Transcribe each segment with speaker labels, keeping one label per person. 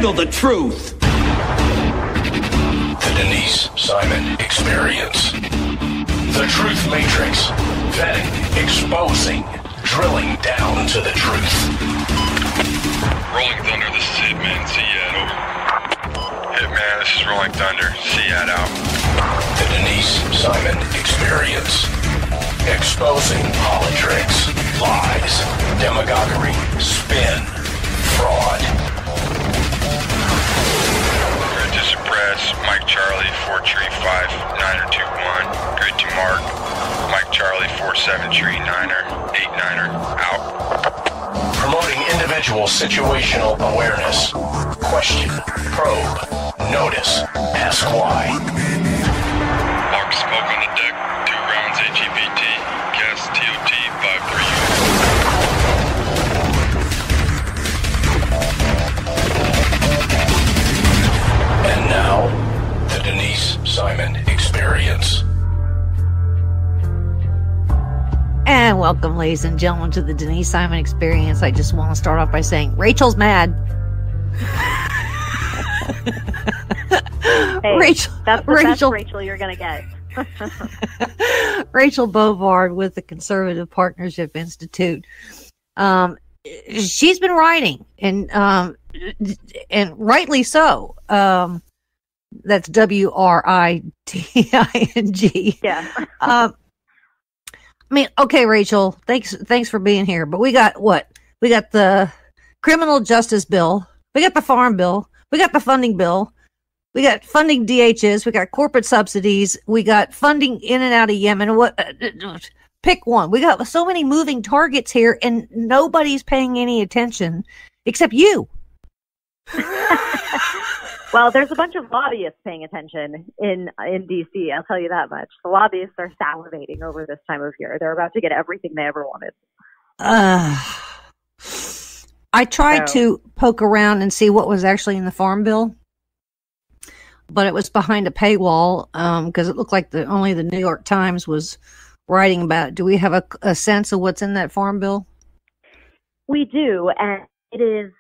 Speaker 1: handle the truth.
Speaker 2: The Denise Simon Experience. The Truth Matrix. Vetting, exposing, drilling down to the truth.
Speaker 3: Rolling Thunder, this is Hitman. Seat over. Hitman, this is Rolling Thunder. Seat out.
Speaker 2: The Denise Simon Experience. Exposing politics, lies, demagoguery, spin, fraud.
Speaker 3: Grid to suppress. Mike Charlie, 4 tree 5, 9er 2-1. Grid to mark. Mike Charlie, 4-7 tree 9er, 8-9er, out.
Speaker 2: Promoting individual situational awareness. Question, probe, notice, ask why.
Speaker 3: Mark smoke on the deck, 2 rounds HEPT, gas TOT 5-3.
Speaker 2: And now, the Denise Simon Experience.
Speaker 4: And welcome, ladies and gentlemen, to the Denise Simon Experience. I just want to start off by saying Rachel's mad.
Speaker 5: Hey,
Speaker 4: Rachel,
Speaker 5: that's the
Speaker 4: Rachel,
Speaker 5: best Rachel you're going to get.
Speaker 4: Rachel Bovard with the Conservative Partnership Institute. She's been writing, and rightly so. That's WRITING.
Speaker 5: Yeah.
Speaker 4: I mean, okay, Rachel, thanks for being here. But we got what? We got the criminal justice bill. We got the farm bill. We got the funding bill. We got funding DHs. We got corporate subsidies. We got funding in and out of Yemen. What? Pick one. We got so many moving targets here, and nobody's paying any attention except you.
Speaker 5: Well, there's a bunch of lobbyists paying attention in D.C., I'll tell you that much. The lobbyists are salivating over this time of year. They're about to get everything they ever wanted.
Speaker 4: I tried to poke around and see what was actually in the farm bill, but it was behind a paywall because it looked like only the New York Times was writing about it. Do we have a sense of what's in that farm bill?
Speaker 5: We do, and it is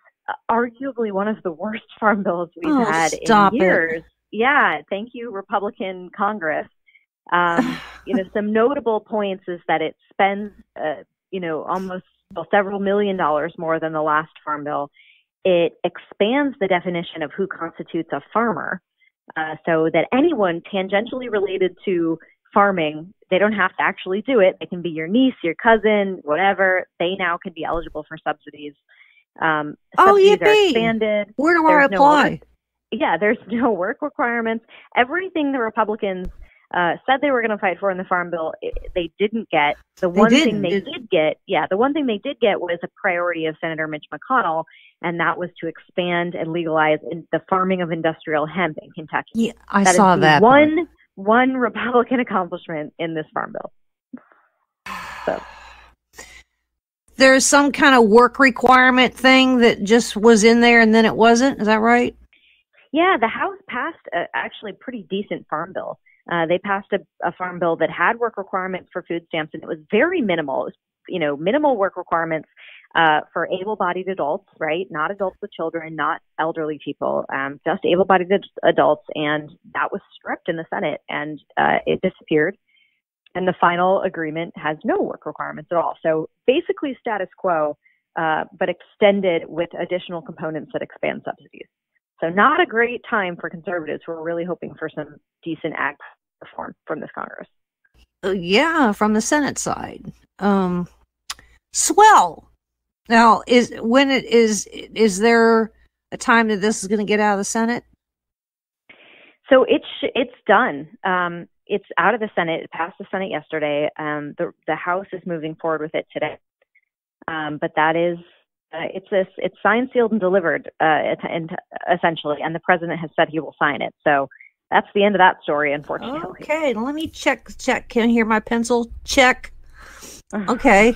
Speaker 5: arguably one of the worst farm bills we've had in years. Yeah, thank you, Republican Congress. Some notable points is that it spends, almost several $1 million more than the last farm bill. It expands the definition of who constitutes a farmer, so that anyone tangentially related to farming, they don't have to actually do it. They can be your niece, your cousin, whatever. They now can be eligible for subsidies. Subsidies are expanded.
Speaker 4: Where do I apply?
Speaker 5: There's no work requirements. Everything the Republicans said they were going to fight for in the farm bill, they didn't get. The one thing they did get was a priority of Senator Mitch McConnell, and that was to expand and legalize the farming of industrial hemp in Kentucky.
Speaker 4: Yeah, I saw that.
Speaker 5: One Republican accomplishment in this farm bill. So
Speaker 4: there's some kind of work requirement thing that just was in there and then it wasn't. Is that right?
Speaker 5: Yeah, the House passed actually pretty decent farm bill. They passed a farm bill that had work requirements for food stamps, and it was very minimal. It was, minimal work requirements for able-bodied adults, right? Not adults with children, not elderly people, just able-bodied adults. And that was stripped in the Senate, and it disappeared. And the final agreement has no work requirements at all. So basically status quo, but extended with additional components that expand subsidies. So not a great time for conservatives who are really hoping for some decent ag reform from this Congress.
Speaker 4: Yeah, from the Senate side. Swell. Now, is there a time that this is going to get out of the Senate?
Speaker 5: So it's done. It's out of the Senate. It passed the Senate yesterday. The House is moving forward with it today. But that is, it's signed, sealed, and delivered, essentially. And the president has said he will sign it. So that's the end of that story, unfortunately.
Speaker 4: Okay, let me check. Can you hear my pencil? Check. Okay.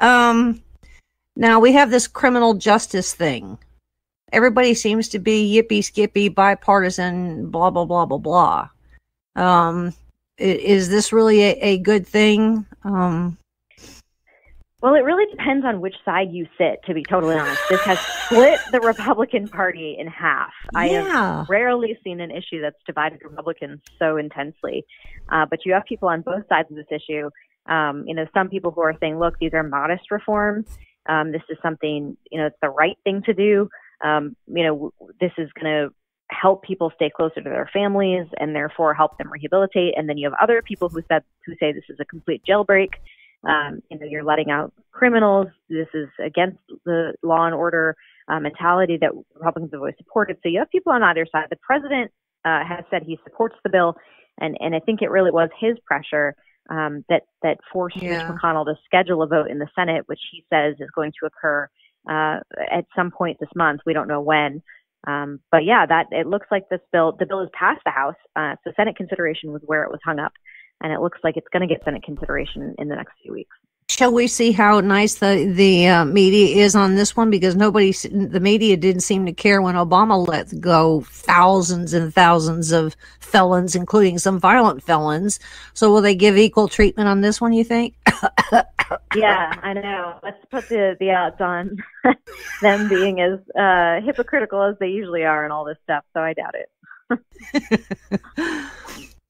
Speaker 4: Now we have this criminal justice thing. Everybody seems to be yippee skippy, bipartisan, blah blah blah blah blah. Is this really a good thing?
Speaker 5: Well, Well, it really depends on which side you sit, to be totally honest. This has split the Republican Party in half.
Speaker 4: Yeah.
Speaker 5: I have rarely seen an issue that's divided Republicans so intensely. But you have people on both sides of this issue. Some people who are saying, look, these are modest reforms. This is something, it's the right thing to do. This is going to help people stay closer to their families and therefore help them rehabilitate. And then you have other people who say this is a complete jailbreak. You're letting out criminals. This is against the law and order mentality that Republicans have always supported. So you have people on either side. The president has said he supports the bill, and I think it really was his pressure that forced Mitch McConnell to schedule a vote in the Senate, which he says is going to occur at some point this month. We don't know when. But that it looks like the bill is passed the House. So Senate consideration was where it was hung up. And it looks like it's going to get Senate consideration in the next few weeks.
Speaker 4: Shall we see how nice the media is on this one? Because the media didn't seem to care when Obama let go thousands and thousands of felons, including some violent felons. So will they give equal treatment on this one, you think?
Speaker 5: Yeah, I know. Let's put the odds on them being as hypocritical as they usually are and all this stuff. So I doubt it.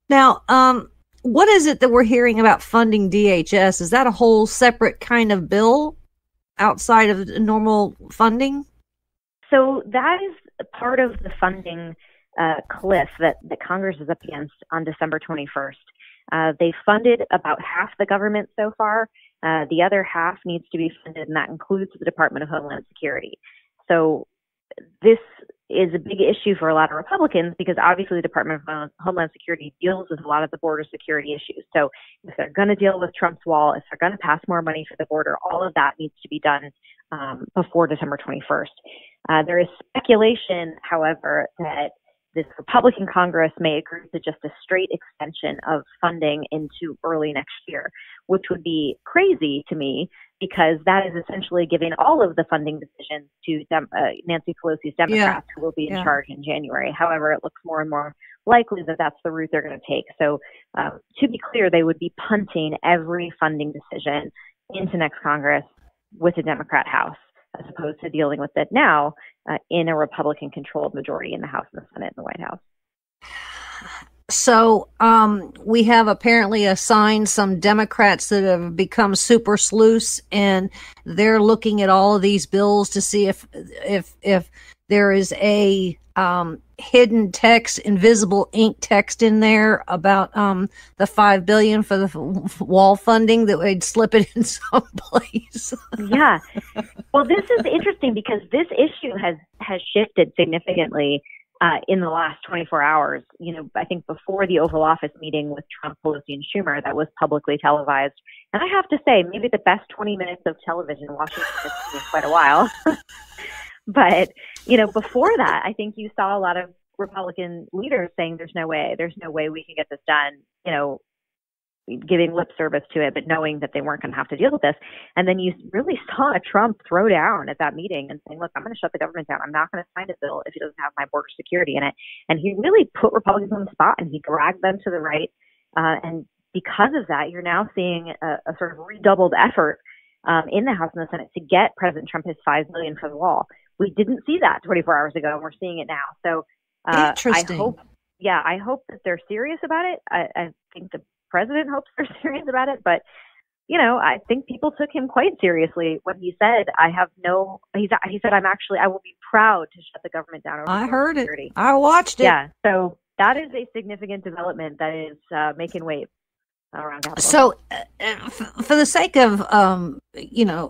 Speaker 4: Now, what is it that we're hearing about funding DHS? Is that a whole separate kind of bill outside of normal funding?
Speaker 5: So that is part of the funding cliff that Congress is up against on December 21st. They funded about half the government so far. The other half needs to be funded, and that includes the Department of Homeland Security. So this is a big issue for a lot of Republicans because obviously the Department of Homeland Security deals with a lot of the border security issues. So if they're going to deal with Trump's wall, if they're going to pass more money for the border, all of that needs to be done before December 21st. There is speculation, however, that this Republican Congress may agree to just a straight extension of funding into early next year, which would be crazy to me because that is essentially giving all of the funding decisions to Nancy Pelosi's Democrats who will be in charge in January. However, it looks more and more likely that that's the route they're going to take. So to be clear, they would be punting every funding decision into next Congress with a Democrat House, as opposed to dealing with it now in a Republican-controlled majority in the House and the Senate and the White House.
Speaker 4: So we have apparently assigned some Democrats that have become super sleuths, and they're looking at all of these bills to see if there is a hidden text, invisible ink text in there about the $5 billion for the wall funding that would slip it in some place.
Speaker 5: Yeah. Well, this is interesting because this issue has shifted significantly in the last 24 hours. I think before the Oval Office meeting with Trump, Pelosi, and Schumer, that was publicly televised. And I have to say, maybe the best 20 minutes of television watching this in quite a while. But, before that, I think you saw a lot of Republican leaders saying there's no way we can get this done, giving lip service to it, but knowing that they weren't going to have to deal with this. And then you really saw Trump throw down at that meeting and saying, look, I'm going to shut the government down. I'm not going to sign a bill if it doesn't have my border security in it. And he really put Republicans on the spot and he dragged them to the right. And because of that, you're now seeing a sort of redoubled effort in the House and the Senate to get President Trump his $5 billion for the wall. We didn't see that 24 hours ago, and we're seeing it now. So
Speaker 4: interesting.
Speaker 5: I hope that they're serious about it. I think the president hopes they're serious about it, but I think people took him quite seriously when he said, he said, I will be proud to shut the government down.
Speaker 4: I heard it. I watched it.
Speaker 5: Yeah. So that is a significant development that is making waves around Capitol.
Speaker 4: So for the sake of,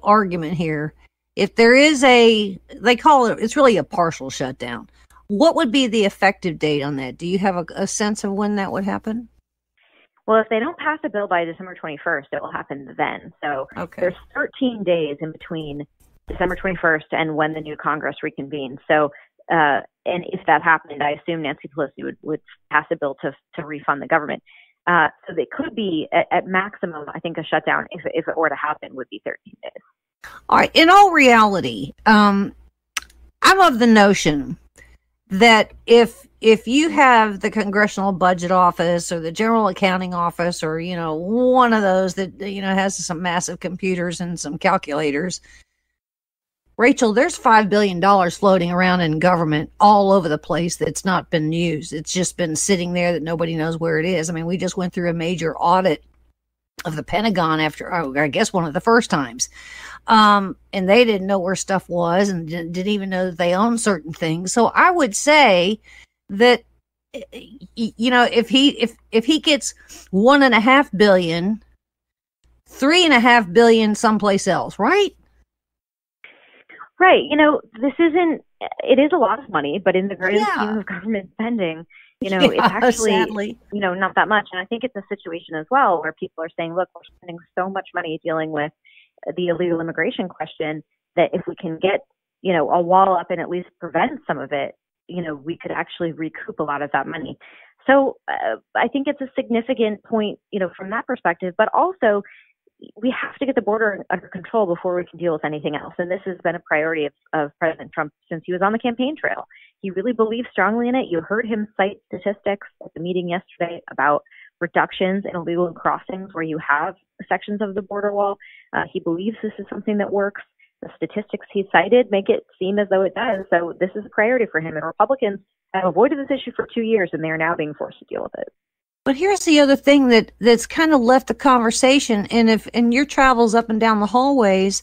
Speaker 4: argument here, if there is they call it's really a partial shutdown. What would be the effective date on that? Do you have a sense of when that would happen?
Speaker 5: Well, if they don't pass a bill by December 21st, it will happen then. So There's 13 days in between December 21st and when the new Congress reconvenes. So, and if that happened, I assume Nancy Pelosi would pass a bill to refund the government. So they could be at maximum, I think a shutdown, if it were to happen, would be 13 days.
Speaker 4: All right. In all reality, I'm of the notion that if if you have the Congressional Budget Office or the General Accounting Office, or, one of those that, has some massive computers and some calculators, Rachel, there's $5 billion floating around in government all over the place that's not been used. It's just been sitting there that nobody knows where it is. I mean, we just went through a major audit of the Pentagon after, I guess, one of the first times. And they didn't know where stuff was and didn't even know that they owned certain things. So I would say that, if he gets $1.5 billion, $3.5 billion someplace else, right?
Speaker 5: Right. It is a lot of money, but in the grand scheme of government spending, it's actually,
Speaker 4: sadly,
Speaker 5: not that much. And I think it's a situation as well where people are saying, look, we're spending so much money dealing with the illegal immigration question that if we can get, a wall up and at least prevent some of it, we could actually recoup a lot of that money. So I think it's a significant point, from that perspective, but also we have to get the border under control before we can deal with anything else. And this has been a priority of President Trump since he was on the campaign trail. He really believes strongly in it. You heard him cite statistics at the meeting yesterday about reductions in illegal crossings where you have sections of the border wall. He believes this is something that works. The statistics he cited make it seem as though it does. So this is a priority for him. And Republicans have avoided this issue for 2 years, and they are now being forced to deal with it.
Speaker 4: But here's the other thing that's kind of left the conversation. And if in your travels up and down the hallways,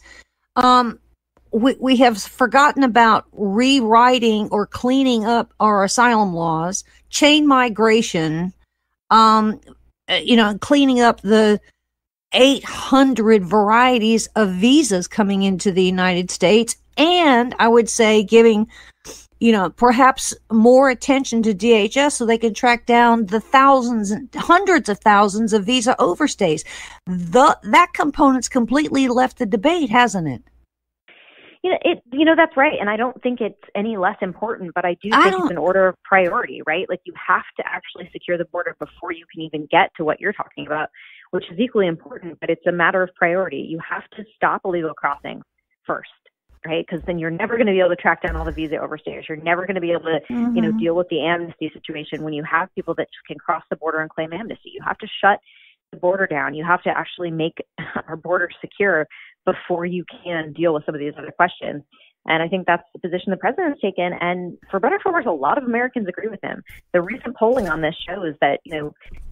Speaker 4: we have forgotten about rewriting or cleaning up our asylum laws, chain migration, cleaning up the 800 varieties of visas coming into the United States. And I would say giving, perhaps more attention to DHS so they can track down the thousands and hundreds of thousands of visa overstays. That component's completely left the debate, hasn't it?
Speaker 5: That's right. And I don't think it's any less important, but I do think it's an order of priority, right? Like, you have to actually secure the border before you can even get to what you're talking about, which is equally important, but it's a matter of priority. You have to stop illegal crossings first, right? Because then you're never going to be able to track down all the visa overstayers. You're never going to be able to, deal with the amnesty situation when you have people that can cross the border and claim amnesty. You have to shut the border down. You have to actually make our border secure before you can deal with some of these other questions. And I think that's the position the president's taken. And for better or for worse, a lot of Americans agree with him. The recent polling on this shows that,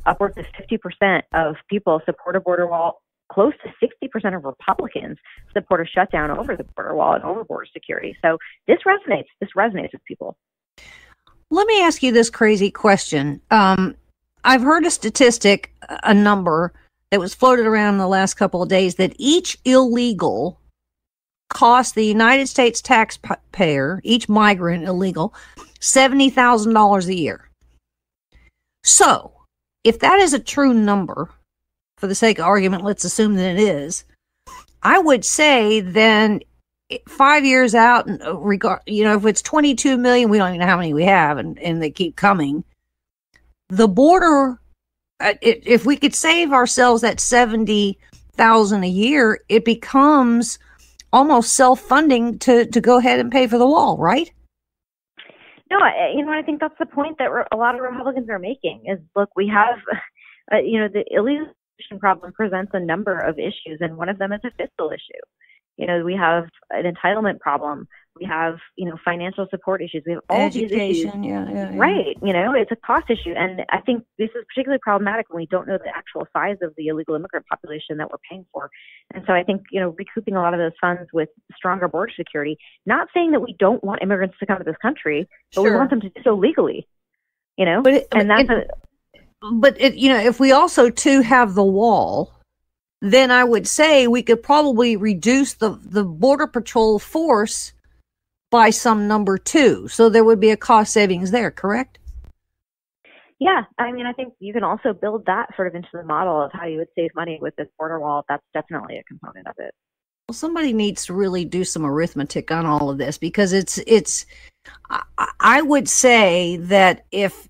Speaker 5: upwards of 50% of people support a border wall. Close to 60% of Republicans support a shutdown over the border wall and over border security. So this resonates. This resonates with people.
Speaker 4: Let me ask you this crazy question. I've heard a statistic, a number that was floated around in the last couple of days, that each illegal cost the United States taxpayer, each migrant illegal, $70,000 a year. So if that is a true number, for the sake of argument, let's assume that it is, I would say then 5 years out, if it's 22 million, we don't even know how many we have, and they keep coming. The border, if we could save ourselves that 70,000 a year, it becomes almost self-funding to go ahead and pay for the wall, right?
Speaker 5: No, I think that's the point that a lot of Republicans are making is, look, we have, the illegal problem presents a number of issues, and one of them is a fiscal issue. We have an entitlement problem. We have, financial support issues. We have all these issues.
Speaker 4: Yeah.
Speaker 5: Right. It's a cost issue. And I think this is particularly problematic when we don't know the actual size of the illegal immigrant population that we're paying for. And so I think, recouping a lot of those funds with stronger border security, not saying that we don't want immigrants to come to this country, but we want them to do so legally,
Speaker 4: But if we also too have the wall, then I would say we could probably reduce the Border Patrol force by some number too. So there would be a cost savings there, correct?
Speaker 5: Yeah. I think you can also build that sort of into the model of how you would save money with this border wall. That's definitely a component of it.
Speaker 4: Well, somebody needs to really do some arithmetic on all of this, because I would say that if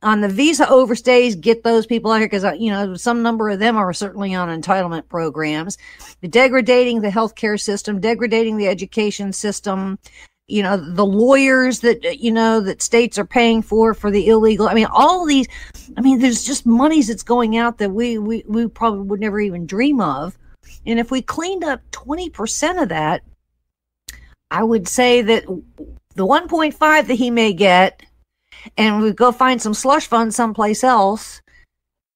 Speaker 4: on the visa overstays, get those people out here, because some number of them are certainly on entitlement programs, degrading the healthcare system, degrading the education system, the lawyers that, that states are paying for the illegal. I mean, all these, there's just monies that's going out that we probably would never even dream of. And if we cleaned up 20% of that, I would say that the 1.5 that he may get, and we go find some slush funds someplace else,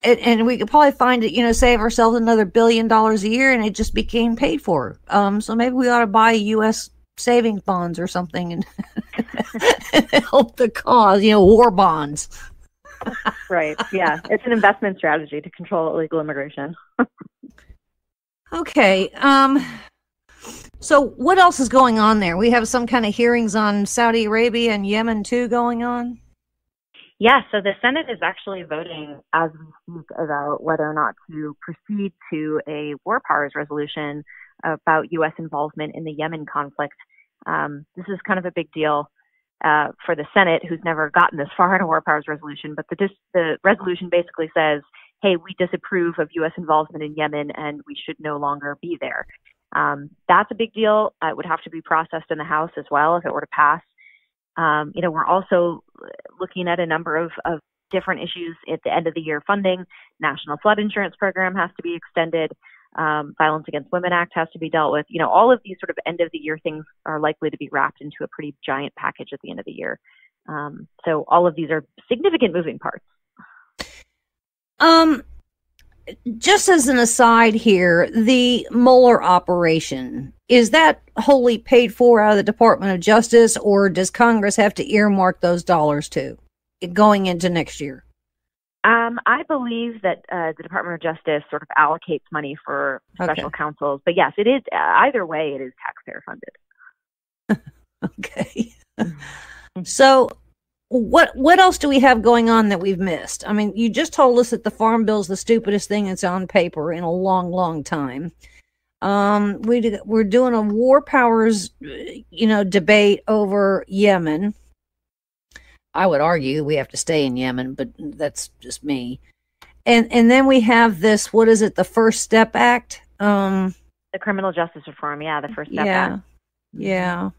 Speaker 4: and we could probably find it, save ourselves another $1 billion a year, and it just became paid for. So maybe we ought to buy U.S. savings bonds or something and help the cause, war bonds.
Speaker 5: Right. Yeah. It's an investment strategy to control illegal immigration.
Speaker 4: Okay. So what else is going on there? We have some kind of hearings on Saudi Arabia and Yemen too going on?
Speaker 5: Yeah, so the Senate is actually voting as we speak about whether or not to proceed to a war powers resolution about U.S. involvement in the Yemen conflict. This is kind of a big deal for the Senate, who's never gotten this far in a war powers resolution, but the resolution basically says, hey, we disapprove of U.S. involvement in Yemen and we should no longer be there. That's a big deal. It would have to be processed in the House as well if it were to pass. We're also looking at a number of different issues at the end of the year funding. National Flood Insurance Program has to be extended. Violence Against Women Act has to be dealt with. All of these sort of end of the year things are likely to be wrapped into a pretty giant package at the end of the year. So all of these are significant moving parts.
Speaker 4: Just as an aside here, the Mueller operation, is that wholly paid for out of the Department of Justice, or does Congress have to earmark those dollars too, going into next year?
Speaker 5: I believe that the Department of Justice sort of allocates money for special counsels. But yes, it is, either way, it is taxpayer funded.
Speaker 4: Okay. So what else do we have going on that we've missed? I mean, you just told us that the farm bill is the stupidest thing that's on paper in a long, long time. We're doing a war powers, debate over Yemen. I would argue we have to stay in Yemen, but that's just me. And then we have this, what is it, the First Step Act?
Speaker 5: The criminal justice reform, the First Step Act.
Speaker 4: Yeah.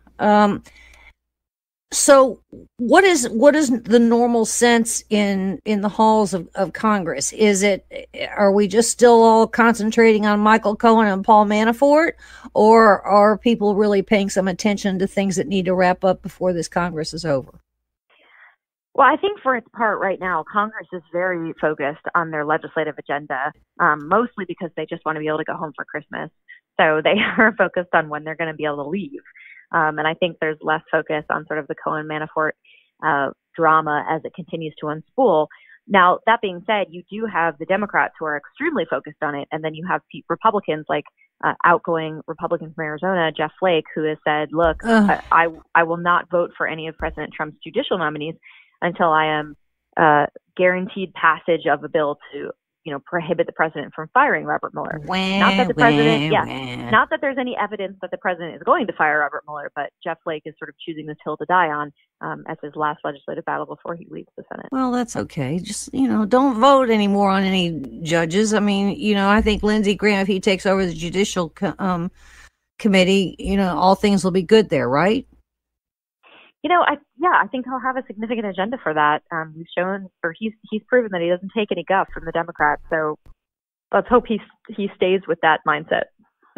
Speaker 4: So what is the normal sense in the halls of Congress? Are we just still all concentrating on Michael Cohen and Paul Manafort, or are people really paying some attention to things that need to wrap up before this Congress is over?
Speaker 5: Well, I think for its part right now, Congress is very focused on their legislative agenda, mostly because they just want to be able to go home for Christmas. So they are focused on when they're going to be able to leave. And I think there's less focus on sort of the Cohen-Manafort drama as it continues to unspool. Now, that being said, you do have the Democrats who are extremely focused on it, and then you have Republicans like outgoing Republican from Arizona, Jeff Flake, who has said, look, I will not vote for any of President Trump's judicial nominees until I am guaranteed passage of a bill to prohibit the president from firing Robert Mueller. Not that the president, not that there's any evidence that the president is going to fire Robert Mueller, but Jeff Flake is sort of choosing this hill to die on as his last legislative battle before he leaves the Senate.
Speaker 4: Well, that's okay. Just, don't vote anymore on any judges. I mean, I think Lindsey Graham, if he takes over the judicial committee, all things will be good there, right?
Speaker 5: I think he'll have a significant agenda for that. He's shown, or he's proven that he doesn't take any guff from the Democrats. So let's hope he stays with that mindset.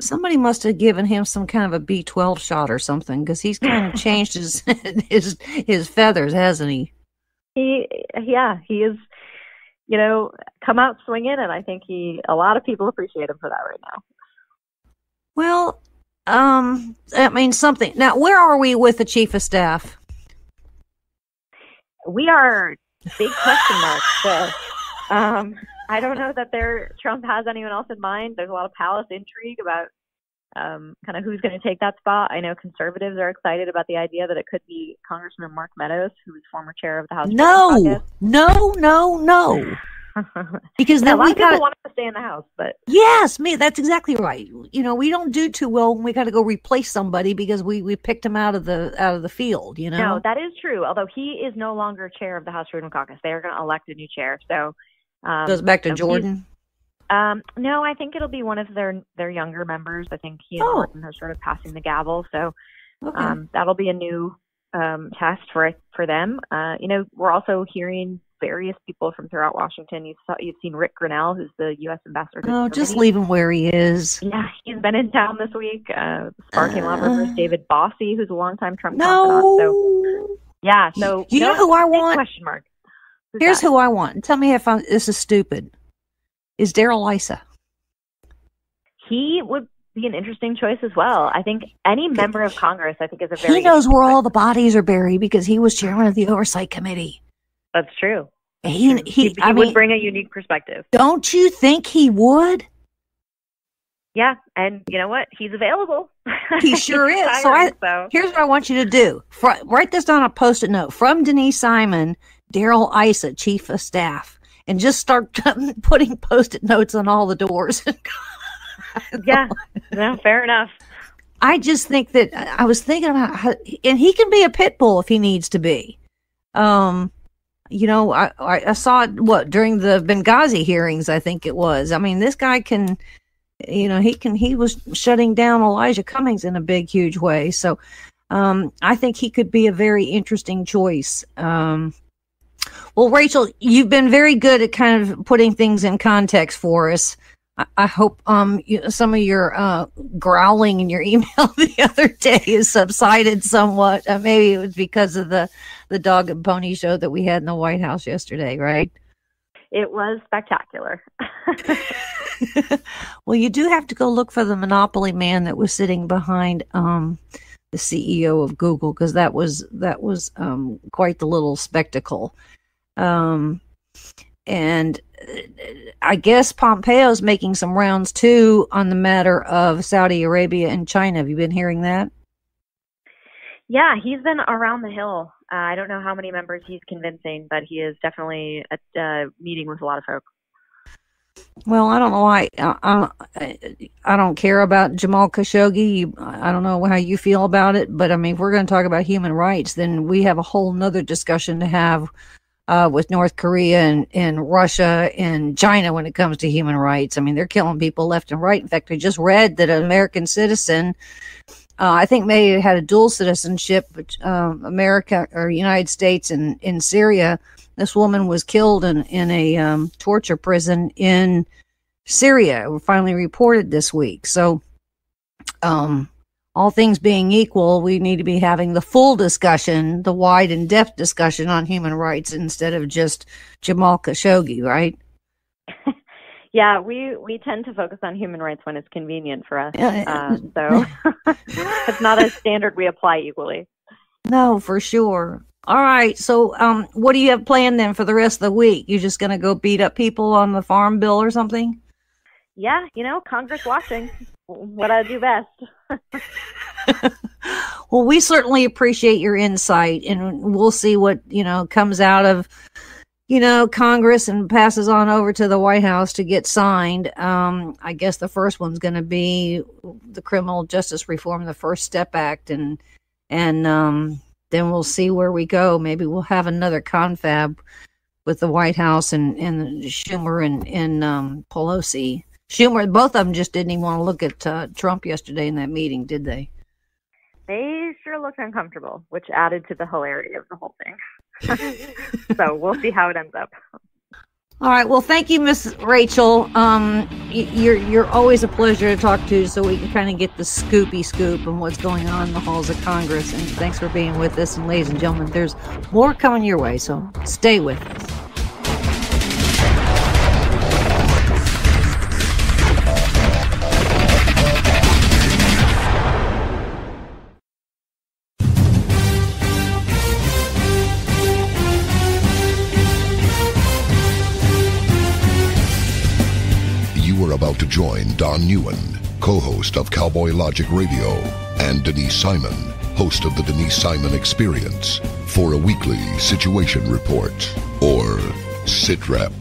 Speaker 4: Somebody must have given him some kind of a B12 shot or something, because he's kind of changed his feathers, hasn't he?
Speaker 5: He is, come out swinging, and I think a lot of people appreciate him for that right now.
Speaker 4: Well, something. Now, where are we with the chief of staff?
Speaker 5: We are big question marks. So, I don't know that Trump has anyone else in mind. There's a lot of palace intrigue about kind of who's going to take that spot. I know conservatives are excited about the idea that it could be Congressman Mark Meadows, who is former chair of the House.
Speaker 4: No. Because then
Speaker 5: a lot of people want to stay in the House, but
Speaker 4: yes, that's exactly right. We don't do too well when we got to go replace somebody because we picked him out of the field.
Speaker 5: No, that is true. Although he is no longer chair of the House Freedom Caucus, they are going to elect a new chair. So
Speaker 4: goes back to Jordan.
Speaker 5: No, I think it'll be one of their younger members. I think he and Jordan are sort of passing the gavel. So
Speaker 4: Okay.
Speaker 5: That'll be a new test for them. We're also hearing various people from throughout Washington. You've seen Rick Grinnell, who's the U.S. ambassador to Germany.
Speaker 4: Just leave him where he is.
Speaker 5: Yeah, he's been in town this week. Sparking love lovers David Bossie, who's a longtime Trump confidant. So
Speaker 4: you know who I want?
Speaker 5: Question mark.
Speaker 4: Here's who I want. Tell me if this is stupid. Is Daryl Issa?
Speaker 5: He would be an interesting choice as well. I think any member of Congress, is a very.
Speaker 4: He knows where all the bodies are buried because he was chairman of the Oversight Committee.
Speaker 5: That's true.
Speaker 4: He
Speaker 5: would bring a unique perspective.
Speaker 4: Don't you think he would?
Speaker 5: Yeah, and you know what? He's available.
Speaker 4: He sure is. Here's what I want you to do. Write this down on a Post-it note. From Denise Simon, Daryl Issa, Chief of Staff. And just start putting Post-it notes on all the doors.
Speaker 5: Yeah, no, fair enough.
Speaker 4: I just think that I was thinking about how, and he can be a pit bull if he needs to be. I saw it, during the Benghazi hearings, I think it was. I mean, this guy can, he was shutting down Elijah Cummings in a big, huge way. So I think he could be a very interesting choice. Well, Rachel, you've been very good at kind of putting things in context for us. I hope some of your growling in your email the other day has subsided somewhat. Maybe it was because of the dog and pony show that we had in the White House yesterday, right?
Speaker 5: It was spectacular.
Speaker 4: Well, you do have to go look for the Monopoly man that was sitting behind the CEO of Google, because that was quite the little spectacle. And I guess Pompeo's making some rounds too on the matter of Saudi Arabia and China. Have you been hearing that?
Speaker 5: Yeah, he's been around the hill. I don't know how many members he's convincing, but he is definitely meeting with a lot of folks.
Speaker 4: Well, I don't know why. I don't care about Jamal Khashoggi. I don't know how you feel about it, but I mean, if we're going to talk about human rights, then we have a whole nother discussion to have with North Korea and Russia and China when it comes to human rights. I mean, they're killing people left and right. In fact, I just read that an American citizen, I think maybe had a dual citizenship, America or United States in Syria. This woman was killed in a torture prison in Syria. We finally reported this week. So, all things being equal, we need to be having the full discussion, the wide and depth discussion on human rights instead of just Jamal Khashoggi, right?
Speaker 5: Yeah, we tend to focus on human rights when it's convenient for us. So it's not a standard we apply equally.
Speaker 4: No, for sure. All right. So what do you have planned then for the rest of the week? You just going to go beat up people on the farm bill or something?
Speaker 5: Yeah, Congress watching. What I do best.
Speaker 4: Well, we certainly appreciate your insight, and we'll see what, comes out of, Congress and passes on over to the White House to get signed. I guess the first one's going to be the Criminal Justice Reform, the First Step Act, and then we'll see where we go. Maybe we'll have another confab with the White House and Schumer and Pelosi. Schumer, both of them just didn't even want to look at Trump yesterday in that meeting, did they?
Speaker 5: They sure looked uncomfortable, which added to the hilarity of the whole thing. So we'll see how it ends up.
Speaker 4: All right. Well, thank you, Miss Rachel. You're always a pleasure to talk to, so we can kind of get the scoopy scoop on what's going on in the halls of Congress. And thanks for being with us. And ladies and gentlemen, there's more coming your way, so stay with us.
Speaker 1: About to join Don Newen, co-host of Cowboy Logic Radio, and Denise Simon, host of the Denise Simon Experience, for a weekly situation report, or SITREP.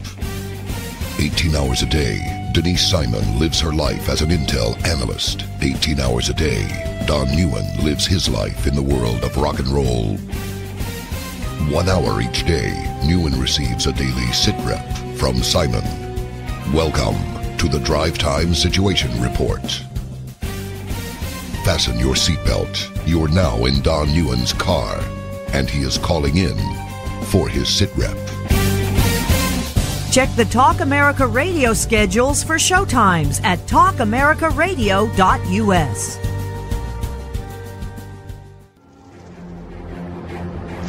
Speaker 1: 18 hours a day, Denise Simon lives her life as an intel analyst. 18 hours a day, Don Newen lives his life in the world of rock and roll. 1 hour each day, Newen receives a daily SITREP from Simon. Welcome to the Drive Time Situation Report. Fasten your seatbelt. You're now in Don Newen's car, and he is calling in for his sitrep.
Speaker 6: Check the Talk America Radio schedules for showtimes at talkamericaradio.us.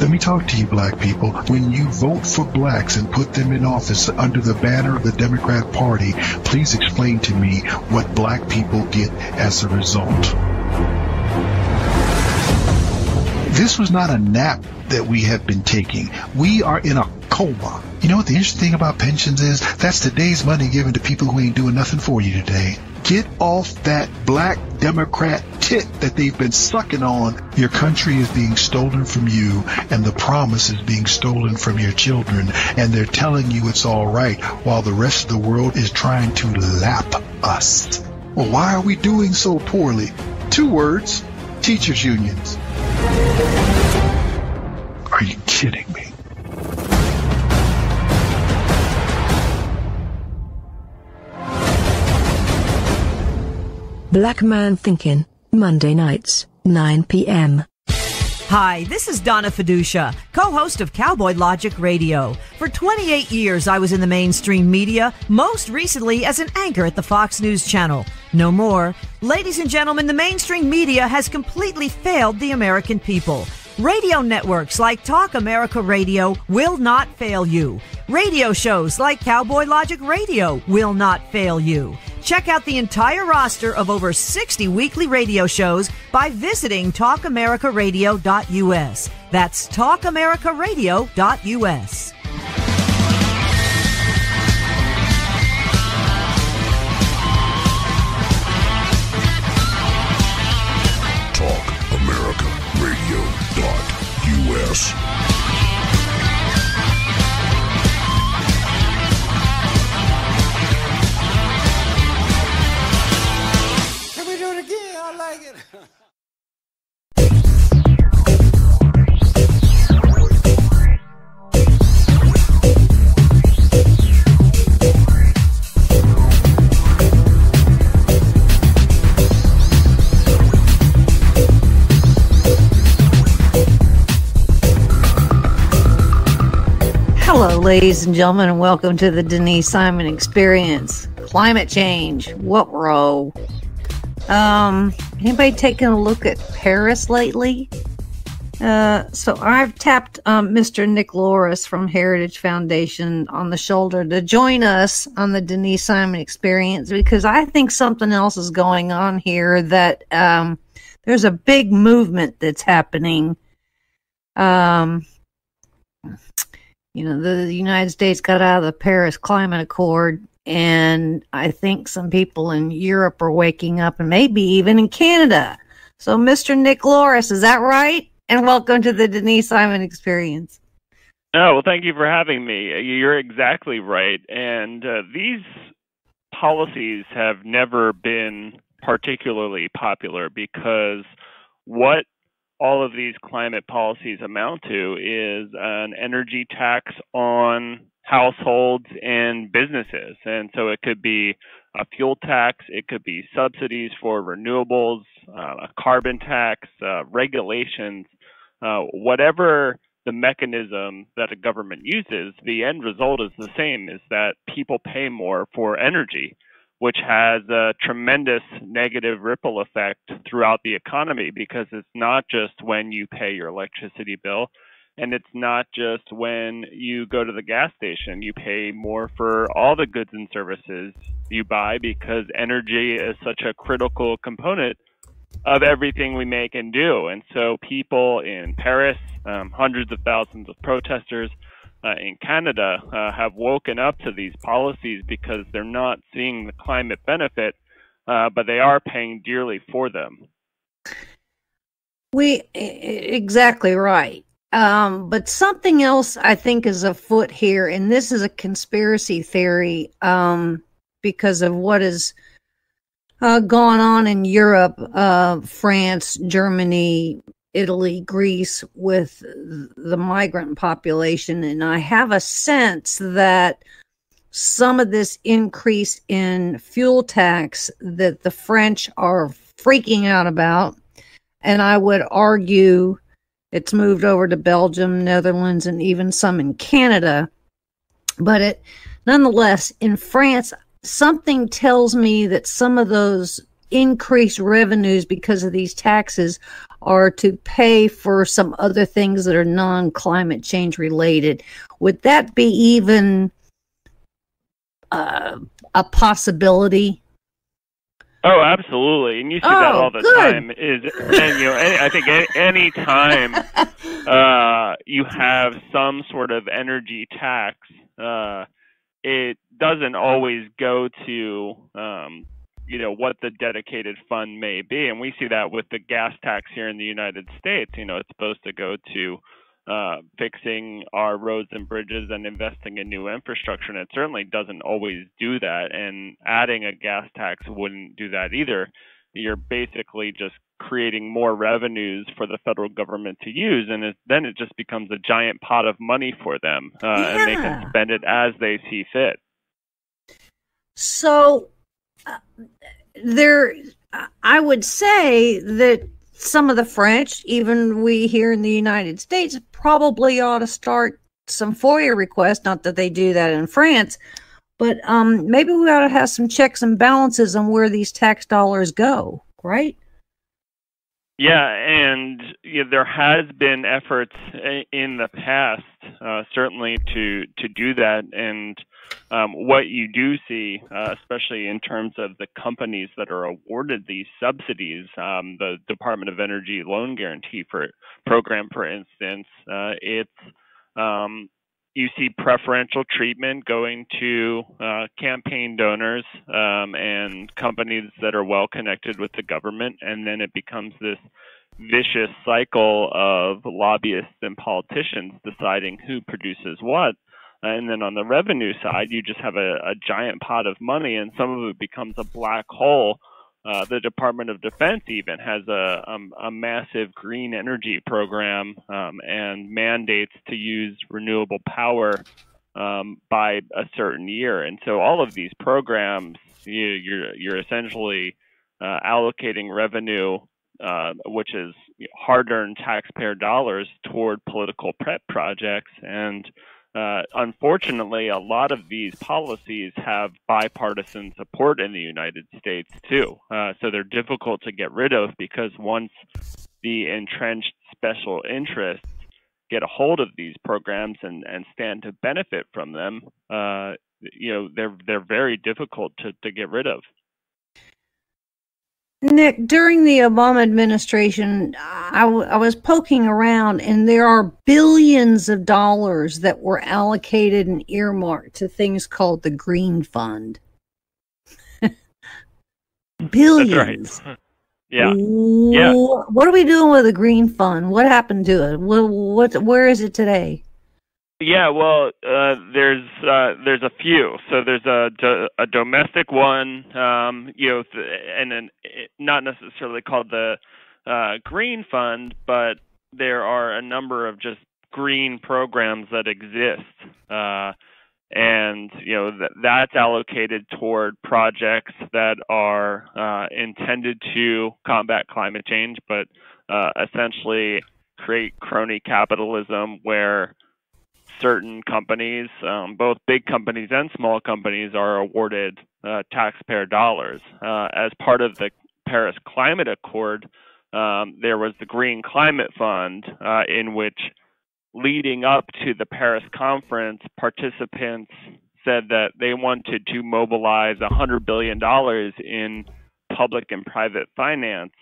Speaker 7: Let me talk to you, black people. When you vote for blacks and put them in office under the banner of the Democrat Party, please explain to me what black people get as a result. This was not a nap that we have been taking. We are in a coma. You know what the interesting thing about pensions is? That's today's money given to people who ain't doing nothing for you today. Get off that black Democrat tit that they've been sucking on. Your country is being stolen from you, and the promise is being stolen from your children, and they're telling you it's all right while the rest of the world is trying to lap us. Well, why are we doing so poorly? 2 words: teachers' unions. Are you kidding me?
Speaker 8: Black Man Thinking, Monday nights, 9 p.m.
Speaker 6: Hi, this is Donna Fiducia, co-host of Cowboy Logic Radio. For 28 years, I was in the mainstream media, most recently as an anchor at the Fox News Channel. No more. Ladies and gentlemen, the mainstream media has completely failed the American people. Radio networks like Talk America Radio will not fail you. Radio shows like Cowboy Logic Radio will not fail you. Check out the entire roster of over 60 weekly radio shows by visiting talkamericaradio.us. That's talkamericaradio.us.
Speaker 1: TalkAmericaRadio.us.
Speaker 4: Hello, ladies and gentlemen, and welcome to the Denise Simon Experience. Climate change. What row? Anybody taking a look at Paris lately? So I've tapped Mr. Nick Loris from Heritage Foundation on the shoulder to join us on the Denise Simon Experience, because I think something else is going on here, that there's a big movement that's happening. The United States got out of the Paris Climate Accord, and I think some people in Europe are waking up, and maybe even in Canada. So, Mr. Nick Loris, is that right? And welcome to the Denise Simon Experience.
Speaker 9: Oh, well, thank you for having me. You're exactly right. And these policies have never been particularly popular, because what all of these climate policies amount to is an energy tax on households and businesses. And so it could be a fuel tax, it could be subsidies for renewables, a carbon tax, regulations, whatever the mechanism that a government uses, the end result is the same, is that people pay more for energy, which has a tremendous negative ripple effect throughout the economy, because it's not just when you pay your electricity bill, and it's not just when you go to the gas station. You pay more for all the goods and services you buy, because energy is such a critical component of everything we make and do. And so people in Paris, hundreds of thousands of protesters in Canada have woken up to these policies, because they're not seeing the climate benefit, but they are paying dearly for them.
Speaker 4: Exactly right. But something else I think is afoot here, and this is a conspiracy theory, because of what is going on in Europe, France, Germany, Italy, Greece, with the migrant population. And I have a sense that some of this increase in fuel tax that the French are freaking out about. And I would argue it's moved over to Belgium, Netherlands, and even some in Canada. But nonetheless, in France, something tells me that some of those increased revenues because of these taxes are to pay for some other things that are non-climate change related. Would that be even a possibility?
Speaker 9: Oh, absolutely, and you see that all the time. I think any time you have some sort of energy tax, it doesn't always go to what the dedicated fund may be, and we see that with the gas tax here in the United States. It's supposed to go to fixing our roads and bridges and investing in new infrastructure, and it certainly doesn't always do that. And adding a gas tax wouldn't do that either. You're basically just creating more revenues for the federal government to use, and then it just becomes a giant pot of money for them, and they can spend it as they see fit.
Speaker 4: So I would say that some of the French, even we here in the United States, probably ought to start some FOIA requests. Not that they do that in France, but maybe we ought to have some checks and balances on where these tax dollars go, right?
Speaker 9: Yeah, and there has been efforts in the past, certainly to do that. And what you do see, especially in terms of the companies that are awarded these subsidies, the Department of Energy Loan Guarantee Program, for instance, you see preferential treatment going to campaign donors and companies that are well connected with the government, and then it becomes this vicious cycle of lobbyists and politicians deciding who produces what. And then on the revenue side, you just have a giant pot of money, and some of it becomes a black hole. The Department of Defense even has a massive green energy program and mandates to use renewable power by a certain year. And so all of these programs, you're essentially allocating revenue, which is hard-earned taxpayer dollars, toward political pet projects. And unfortunately, a lot of these policies have bipartisan support in the United States, too. So they're difficult to get rid of because once the entrenched special interests get a hold of these programs and stand to benefit from them, they're very difficult to get rid of.
Speaker 4: Nick, during the Obama administration, I was poking around, and there are billions of dollars that were allocated and earmarked to things called the Green Fund. Billions.
Speaker 9: That's right. Yeah.
Speaker 4: What are we doing with the Green Fund? What happened to it? Where is it today?
Speaker 9: Yeah, well, there's a few. So there's a domestic one, and then not necessarily called the Green Fund, but there are a number of just green programs that exist, and that's allocated toward projects that are intended to combat climate change, but essentially create crony capitalism where certain companies, both big companies and small companies, are awarded taxpayer dollars. As part of the Paris Climate Accord, there was the Green Climate Fund, in which, leading up to the Paris conference, participants said that they wanted to mobilize $100 billion in public and private finance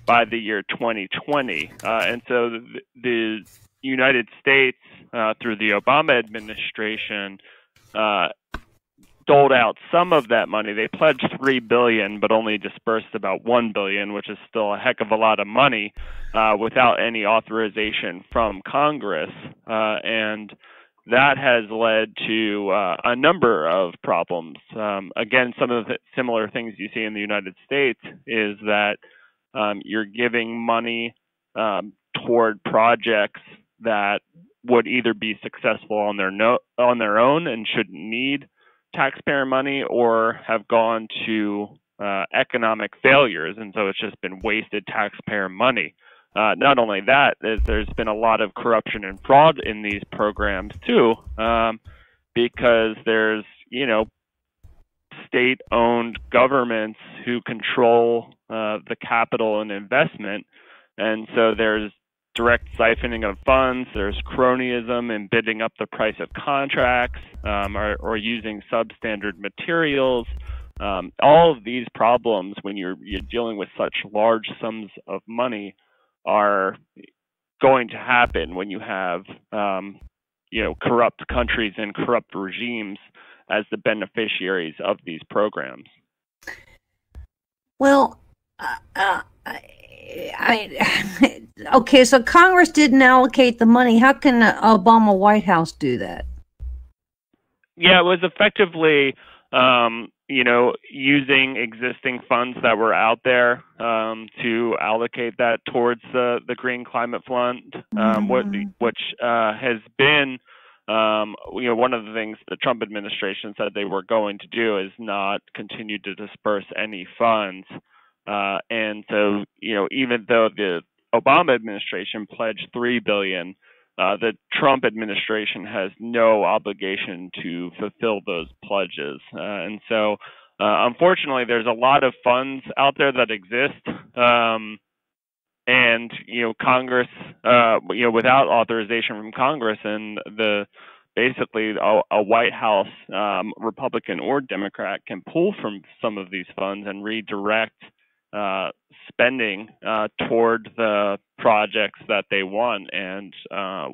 Speaker 9: by the year 2020. And so the United States, through the Obama administration, doled out some of that money. They pledged $3 billion, but only dispersed about $1 billion, which is still a heck of a lot of money, without any authorization from Congress. And that has led to a number of problems. Again, some of the similar things you see in the United States is that you're giving money toward projects that would either be successful on their own and shouldn't need taxpayer money, or have gone to economic failures, and so it's just been wasted taxpayer money. Not only that, there's been a lot of corruption and fraud in these programs too, because there's, state-owned governments who control the capital and investment, and so there's direct siphoning of funds, there's cronyism in bidding up the price of contracts, or using substandard materials. All of these problems, when you're dealing with such large sums of money, are going to happen when you have corrupt countries and corrupt regimes as the beneficiaries of these programs.
Speaker 4: Well, okay, so Congress didn't allocate the money. How can the Obama White House do that?
Speaker 9: Yeah, it was effectively, using existing funds that were out there to allocate that towards the Green Climate Fund, which has been, one of the things the Trump administration said they were going to do is not continue to disperse any funds. And so, even though the Obama administration pledged $3 billion, the Trump administration has no obligation to fulfill those pledges. And so, unfortunately, there's a lot of funds out there that exist. And, Congress, without authorization from Congress and basically a White House, Republican or Democrat, can pull from some of these funds and redirect spending toward the projects that they want. And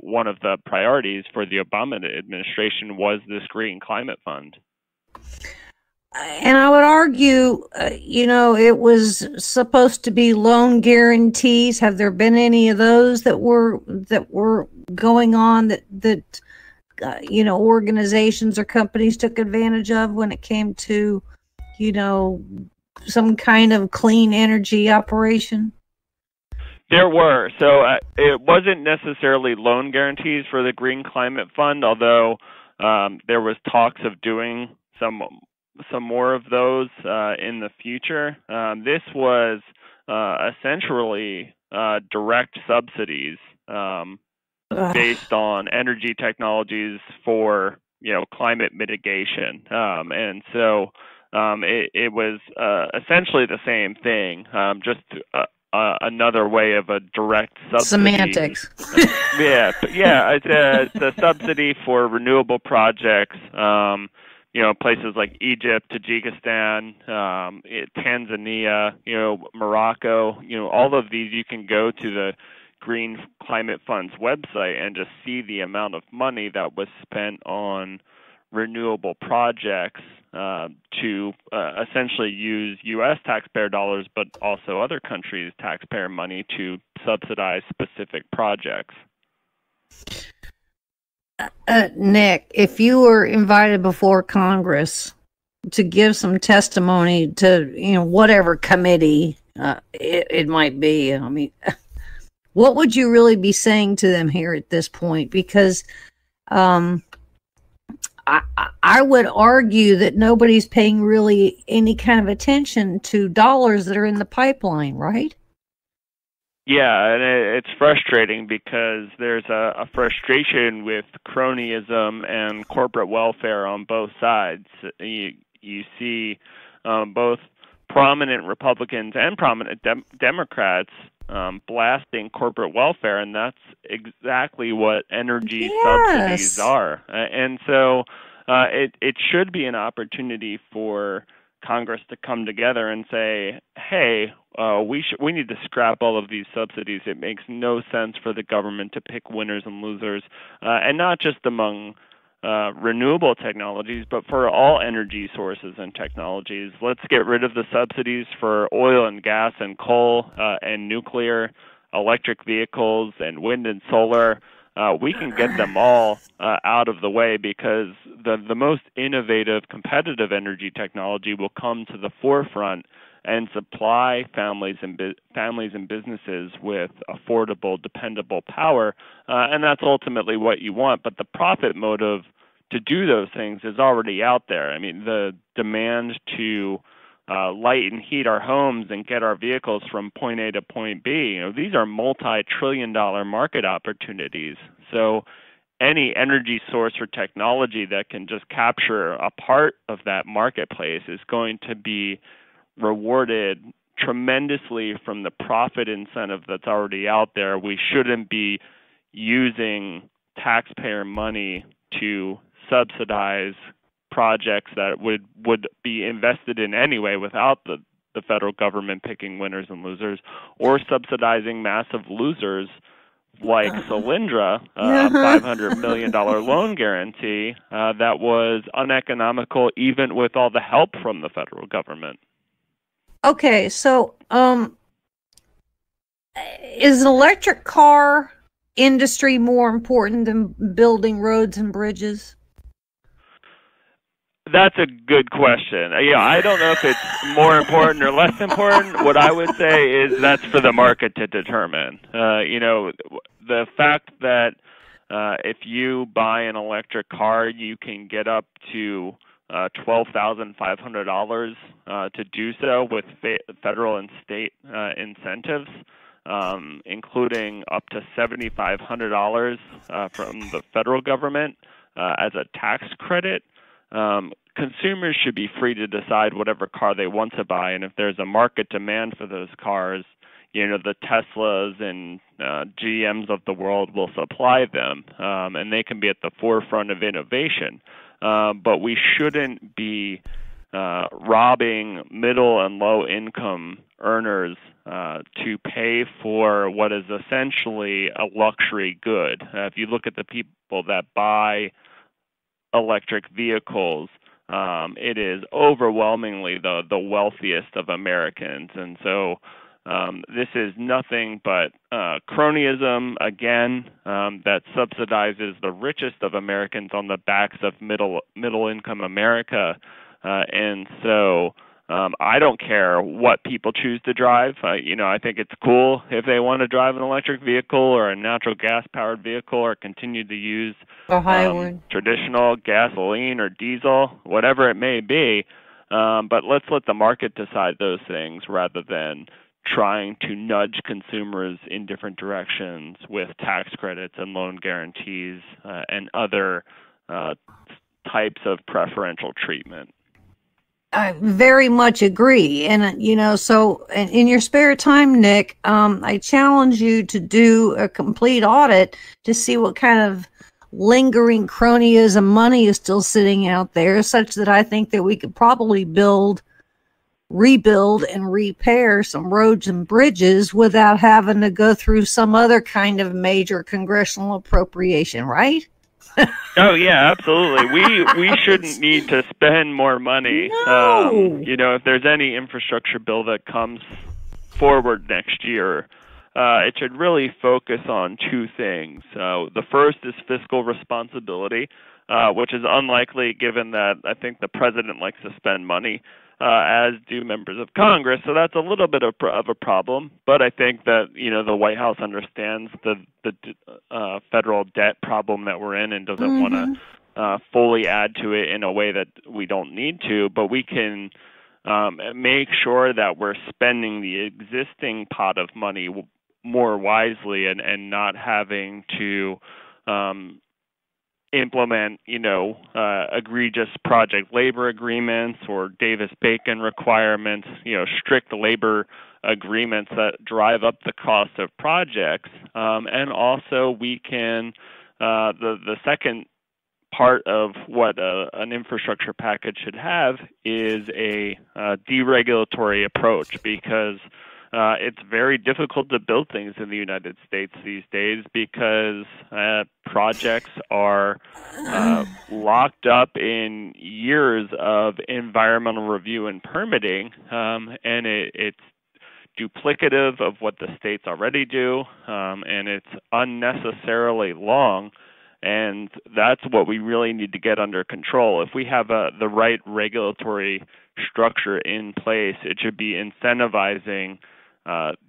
Speaker 9: one of the priorities for the Obama administration was this Green Climate Fund.
Speaker 4: And I would argue, it was supposed to be loan guarantees. Have there been any of those that were going on that organizations or companies took advantage of when it came to, some kind of clean energy operation?
Speaker 9: There were. So it wasn't necessarily loan guarantees for the Green Climate Fund, although there was talks of doing some more of those in the future. This was essentially direct subsidies based on energy technologies for climate mitigation, and so it was essentially the same thing, just another way of a direct subsidy.
Speaker 4: Semantics.
Speaker 9: It's a subsidy for renewable projects. Places like Egypt, Tajikistan, Tanzania, Morocco, all of these, you can go to the Green Climate Fund's website and just see the amount of money that was spent on renewable projects to essentially use U.S. taxpayer dollars, but also other countries' taxpayer money to subsidize specific projects.
Speaker 4: Nick, if you were invited before Congress to give some testimony to, whatever committee it might be, what would you really be saying to them here at this point? Because I would argue that nobody's paying really any kind of attention to dollars that are in the pipeline, right?
Speaker 9: Yeah, and it's frustrating because there's a frustration with cronyism and corporate welfare on both sides. You see both prominent Republicans and prominent Democrats blasting corporate welfare, and that's exactly what energy subsidies are. And so it should be an opportunity for Congress to come together and say, hey, we need to scrap all of these subsidies. It makes no sense for the government to pick winners and losers, and not just among renewable technologies, but for all energy sources and technologies. Let's get rid of the subsidies for oil and gas and coal and nuclear, electric vehicles and wind and solar. We can get them all out of the way, because the most innovative, competitive energy technology will come to the forefront and supply families and businesses with affordable, dependable power, and that's ultimately what you want. But the profit motive to do those things is already out there. I mean, the demand to light and heat our homes and get our vehicles from point A to point B. These are multi-trillion-dollar market opportunities. So any energy source or technology that can just capture a part of that marketplace is going to be rewarded tremendously from the profit incentive that's already out there. We shouldn't be using taxpayer money to subsidize projects that would be invested in anyway without the federal government picking winners and losers, or subsidizing massive losers like Solyndra, a $500 million loan guarantee that was uneconomical even with all the help from the federal government.
Speaker 4: Okay, so is an electric car industry more important than building roads and bridges?
Speaker 9: That's a good question. I don't know if it's more important or less important. What I would say is that's for the market to determine. The fact that if you buy an electric car, you can get up to $12,500 to do so with federal and state incentives, including up to $7,500 from the federal government as a tax credit. Consumers should be free to decide whatever car they want to buy, and if there's a market demand for those cars, the Teslas and GMs of the world will supply them, and they can be at the forefront of innovation. But we shouldn't be robbing middle and low income earners to pay for what is essentially a luxury good. If you look at the people that buy electric vehicles, it is overwhelmingly the wealthiest of Americans. And so this is nothing but cronyism, again, that subsidizes the richest of Americans on the backs of middle-income America. And so I don't care what people choose to drive. I think it's cool if they want to drive an electric vehicle or a natural gas-powered vehicle or continue to use traditional gasoline or diesel, whatever it may be. But let's let the market decide those things rather than trying to nudge consumers in different directions with tax credits and loan guarantees and other types of preferential treatment.
Speaker 4: I very much agree. And, so in your spare time, Nick, I challenge you to do a complete audit to see what kind of lingering cronyism money is still sitting out there, such that I think that we could probably rebuild and repair some roads and bridges without having to go through some other kind of major congressional appropriation, right?
Speaker 9: Oh yeah, absolutely. We shouldn't need to spend more money.
Speaker 4: No.
Speaker 9: If there's any infrastructure bill that comes forward next year, it should really focus on two things. The first is fiscal responsibility, which is unlikely given that I think the president likes to spend money, as do members of Congress. So that's a little bit of a problem. But I think that, the White House understands the federal debt problem that we're in and doesn't want to fully add to it in a way that we don't need to. But we can make sure that we're spending the existing pot of money more wisely and not having to implement, egregious project labor agreements or Davis-Bacon requirements, strict labor agreements that drive up the cost of projects. And also we can, the second part of what an infrastructure package should have is a deregulatory approach, because it's very difficult to build things in the United States these days because projects are locked up in years of environmental review and permitting, and it's duplicative of what the states already do, and it's unnecessarily long. And that's what we really need to get under control. If we have the right regulatory structure in place, it should be incentivizing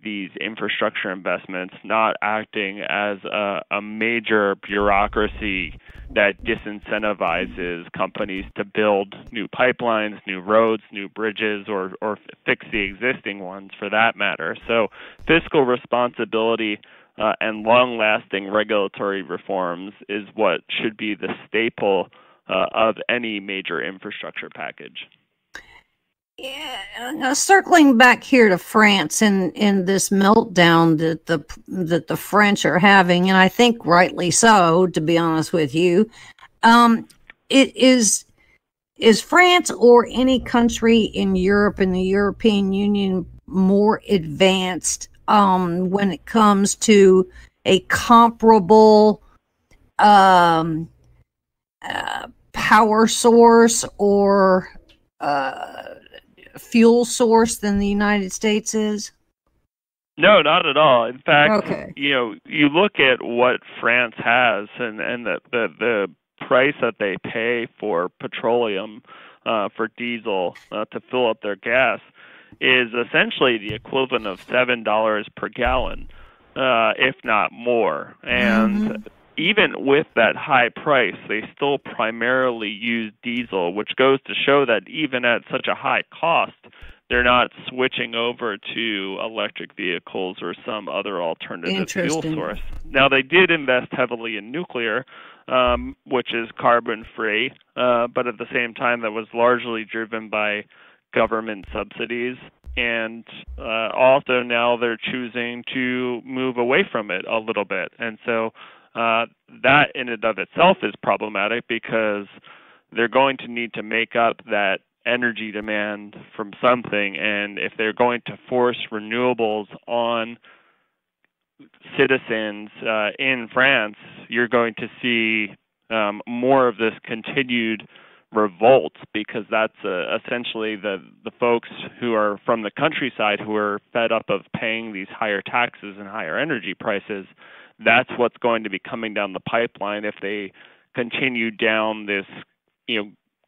Speaker 9: these infrastructure investments not acting as a major bureaucracy that disincentivizes companies to build new pipelines, new roads, new bridges, or fix the existing ones for that matter. So fiscal responsibility and long-lasting regulatory reforms is what should be the staple of any major infrastructure package.
Speaker 4: Yeah, circling back here to France and this meltdown that the French are having, and I think rightly so, to be honest with you, it is France or any country in Europe and the European Union more advanced when it comes to a comparable power source or fuel source than the United States is?
Speaker 9: No, not at all. In fact, you look at what France has and the price that they pay for petroleum, for diesel to fill up their gas is essentially the equivalent of $7 per gallon, if not more. And even with that high price, they still primarily use diesel, which goes to show that even at such a high cost, they're not switching over to electric vehicles or some other alternative fuel source. Now, they did invest heavily in nuclear, which is carbon-free, but at the same time, that was largely driven by government subsidies. And also now they're choosing to move away from it a little bit. And so that in and of itself is problematic because they're going to need to make up that energy demand from something. And if they're going to force renewables on citizens in France, you're going to see more of this continued revolt, because that's essentially the folks who are from the countryside who are fed up of paying these higher taxes and higher energy prices. That's what's going to be coming down the pipeline if they continue down this,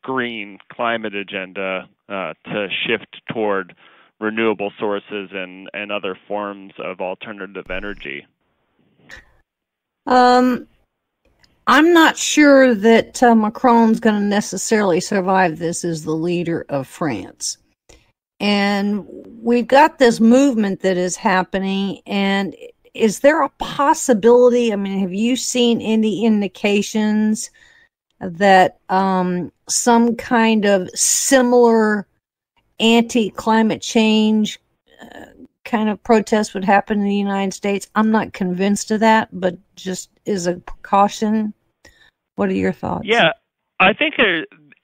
Speaker 9: green climate agenda to shift toward renewable sources and other forms of alternative energy.
Speaker 4: I'm not sure that Macron's going to necessarily survive this as the leader of France. And we've got this movement that is happening, and is there a possibility, I mean, have you seen any indications that some kind of similar anti-climate change kind of protest would happen in the United States? I'm not convinced of that, but just as a precaution, what are your thoughts?
Speaker 9: Yeah, I think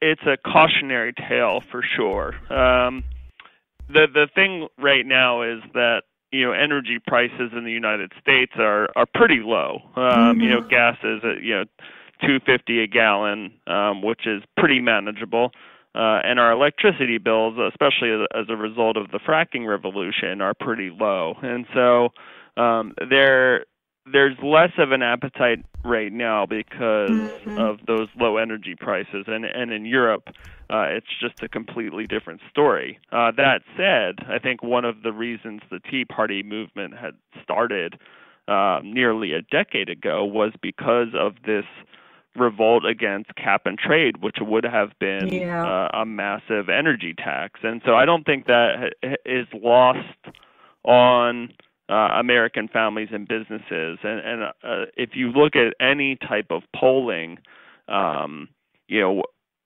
Speaker 9: it's a cautionary tale for sure. The thing right now is that energy prices in the United States are pretty low. Gas is at $2.50 a gallon, which is pretty manageable. And our electricity bills, especially as a result of the fracking revolution, are pretty low. And so there's less of an appetite right now because of those low energy prices. And in Europe, it's just a completely different story. That said, I think one of the reasons the Tea Party movement had started nearly a decade ago was because of this revolt against cap and trade, which would have been a massive energy tax. And so I don't think that is lost on American families and businesses. And if you look at any type of polling,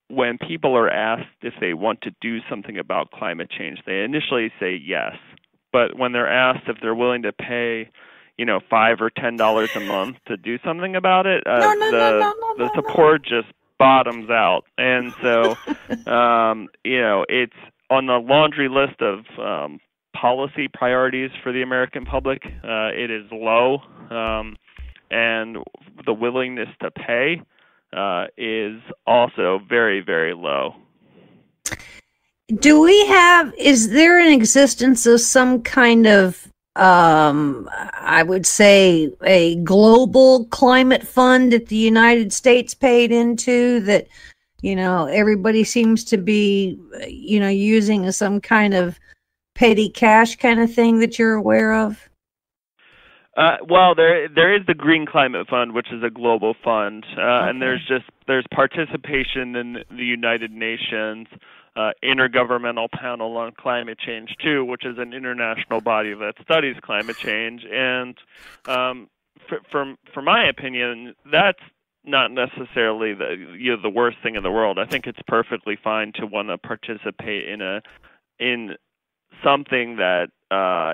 Speaker 9: when people are asked if they want to do something about climate change, they initially say yes. But when they're asked if they're willing to pay $5 or $10 a month to do something about it, the support just bottoms out. And so, it's on the laundry list of policy priorities for the American public. It is low, and the willingness to pay is also very, very low.
Speaker 4: Is there an existence of some kind of I would say a global climate fund that the United States paid into that, everybody seems to be, using as some kind of petty cash kind of thing that you're aware of?
Speaker 9: Well, there is the Green Climate Fund, which is a global fund, and there's participation in the United Nations Intergovernmental Panel on Climate Change too, which is an international body that studies climate change. And for my opinion, that's not necessarily the worst thing in the world. I think it's perfectly fine to want to participate in something that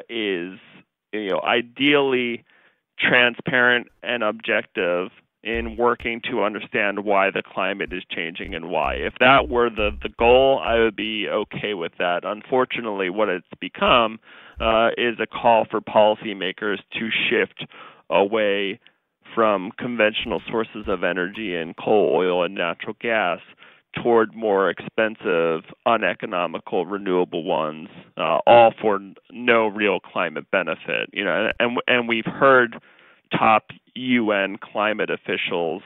Speaker 9: is ideally transparent and objective in working to understand why the climate is changing and why. If that were the goal, I would be okay with that. Unfortunately, what it's become is a call for policymakers to shift away from conventional sources of energy and coal, oil, and natural gas toward more expensive, uneconomical, renewable ones, all for no real climate benefit. And we've heard top UN climate officials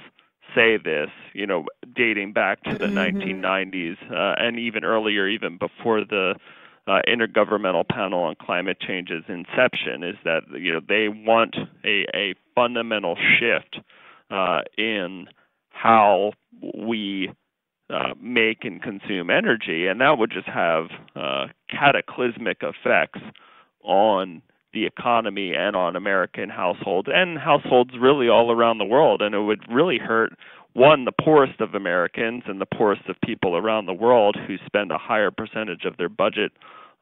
Speaker 9: say this, dating back to the 1990s and even earlier, even before the Intergovernmental Panel on Climate Change's inception, is that they want a fundamental shift in how we make and consume energy, and that would just have cataclysmic effects on the economy and on American households and households really all around the world. And it would really hurt, one, the poorest of Americans and the poorest of people around the world who spend a higher percentage of their budget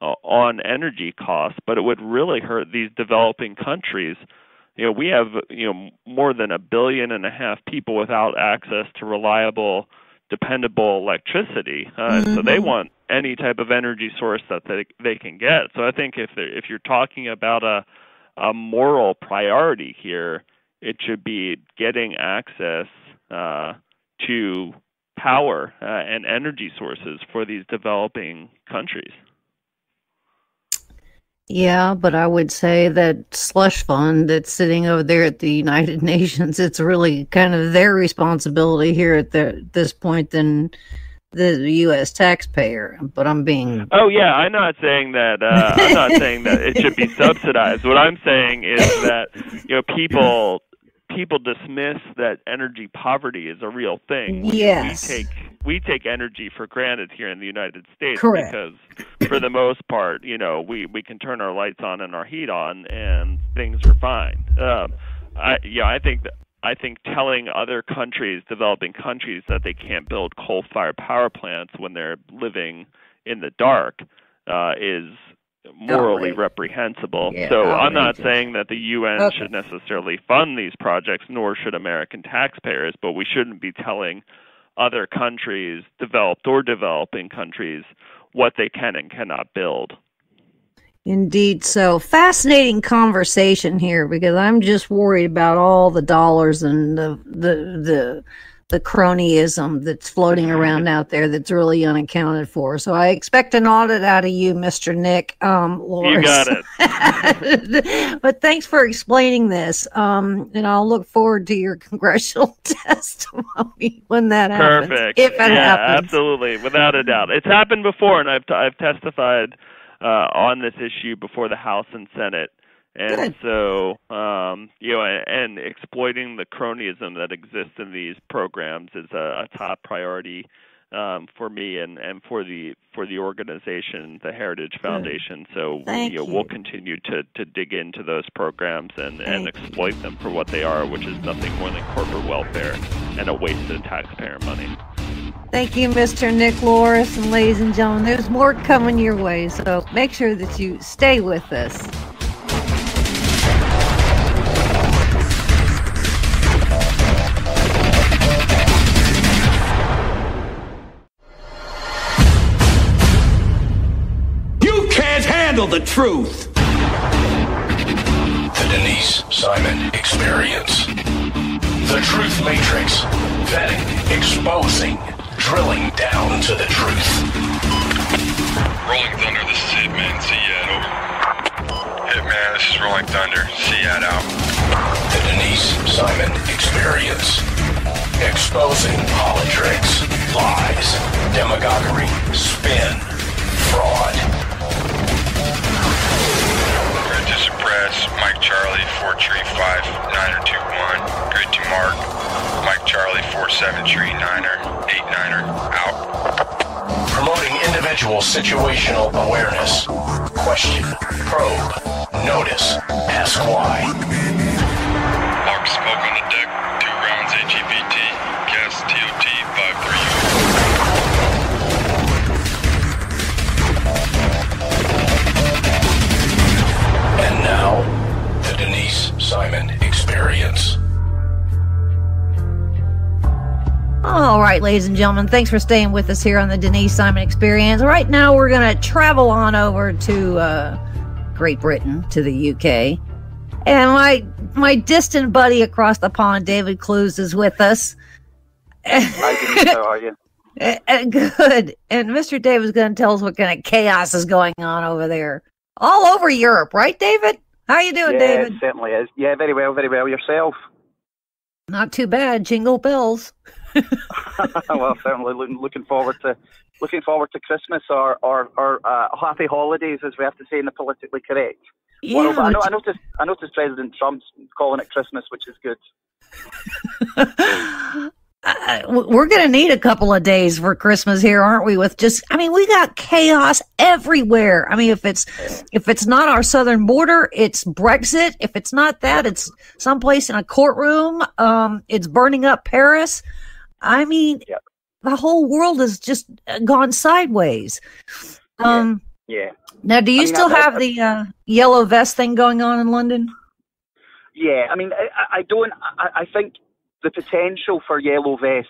Speaker 9: on energy costs, but it would really hurt these developing countries. We have more than 1.5 billion people without access to reliable, dependable electricity. So they want any type of energy source that they can get. So I think if you're talking about a moral priority here, it should be getting access to power and energy sources for these developing countries.
Speaker 4: Yeah, but I would say that slush fund that's sitting over there at the United Nations, it's really kind of their responsibility here at this point than the U.S. taxpayer. But I'm being...
Speaker 9: Oh, yeah, I'm not saying that I'm not saying that it should be subsidized. What I'm saying is that people dismiss that energy poverty is a real thing.
Speaker 4: Yes.
Speaker 9: We take energy for granted here in the United States.
Speaker 4: Correct.
Speaker 9: Because for the most part, we can turn our lights on and our heat on and things are fine. I think telling other countries, developing countries, that they can't build coal-fired power plants when they're living in the dark is morally reprehensible.
Speaker 4: Yeah,
Speaker 9: so I'm not saying that the UN should necessarily fund these projects, nor should American taxpayers, but we shouldn't be telling other countries, developed or developing countries, what they can and cannot build.
Speaker 4: Indeed. So fascinating conversation here, because I'm just worried about all the dollars and the cronyism that's floating around out there that's really unaccounted for. So I expect an audit out of you, Mr. Nick Loris.
Speaker 9: You got it.
Speaker 4: But thanks for explaining this. And I'll look forward to your congressional testimony when that happens.
Speaker 9: Perfect.
Speaker 4: If it happens.
Speaker 9: Absolutely, without a doubt. It's happened before, and I've testified on this issue before the House and Senate. And so, and exploiting the cronyism that exists in these programs is a top priority for me and for the organization, the Heritage Foundation. So, we'll continue to dig into those programs and exploit them for what they are, which is nothing more than corporate welfare and a waste of taxpayer money.
Speaker 4: Thank you, Mr. Nick Loris. And ladies and gentlemen, there's more coming your way, so make sure that you stay with us.
Speaker 10: The truth.
Speaker 2: The Denise Simon Experience. The Truth Matrix. Vetting, exposing, drilling down to the truth.
Speaker 3: Rolling Thunder, this is Hitman. Seat over. Hitman, this is Rolling Thunder. Seat out.
Speaker 2: The Denise Simon Experience. Exposing politics, lies, demagoguery, spin, fraud.
Speaker 3: Distress, Mike Charlie 435 9er 21, grid to Mark, Mike Charlie 47 tree 9er 89er out.
Speaker 2: Promoting individual situational awareness. Question, probe, notice, ask why.
Speaker 3: Mark smoke on the deck, 2 rounds AGVT, gas TOT 53U.
Speaker 2: And now, the Denise Simon Experience.
Speaker 4: All right, ladies and gentlemen, thanks for staying with us here on the Denise Simon Experience. Right now, we're going to travel on over to Great Britain, to the UK. And my distant buddy across the pond, David Clews, is with us.
Speaker 11: Hi, Denise, how are you?
Speaker 4: Good. And Mr. David's going to tell us what kind of chaos is going on over there. All over Europe, right, David? How you doing, David?
Speaker 11: Yeah, it certainly is. Yeah, very well, very well. Yourself?
Speaker 4: Not too bad. Jingle bells.
Speaker 11: Well, certainly looking forward to Christmas or happy holidays, as we have to say in the politically correct.
Speaker 4: Yeah,
Speaker 11: well, I noticed President Trump's calling it Christmas, which is good.
Speaker 4: We're going to need a couple of days for Christmas here, aren't we? We got chaos everywhere. I mean, if it's not our southern border, it's Brexit. If it's not that, it's someplace in a courtroom. It's burning up Paris. I mean, The whole world has just gone sideways.
Speaker 11: Yeah.
Speaker 4: Now, do you still have the yellow vest thing going on in London?
Speaker 11: Yeah. I mean, I think the potential for yellow vests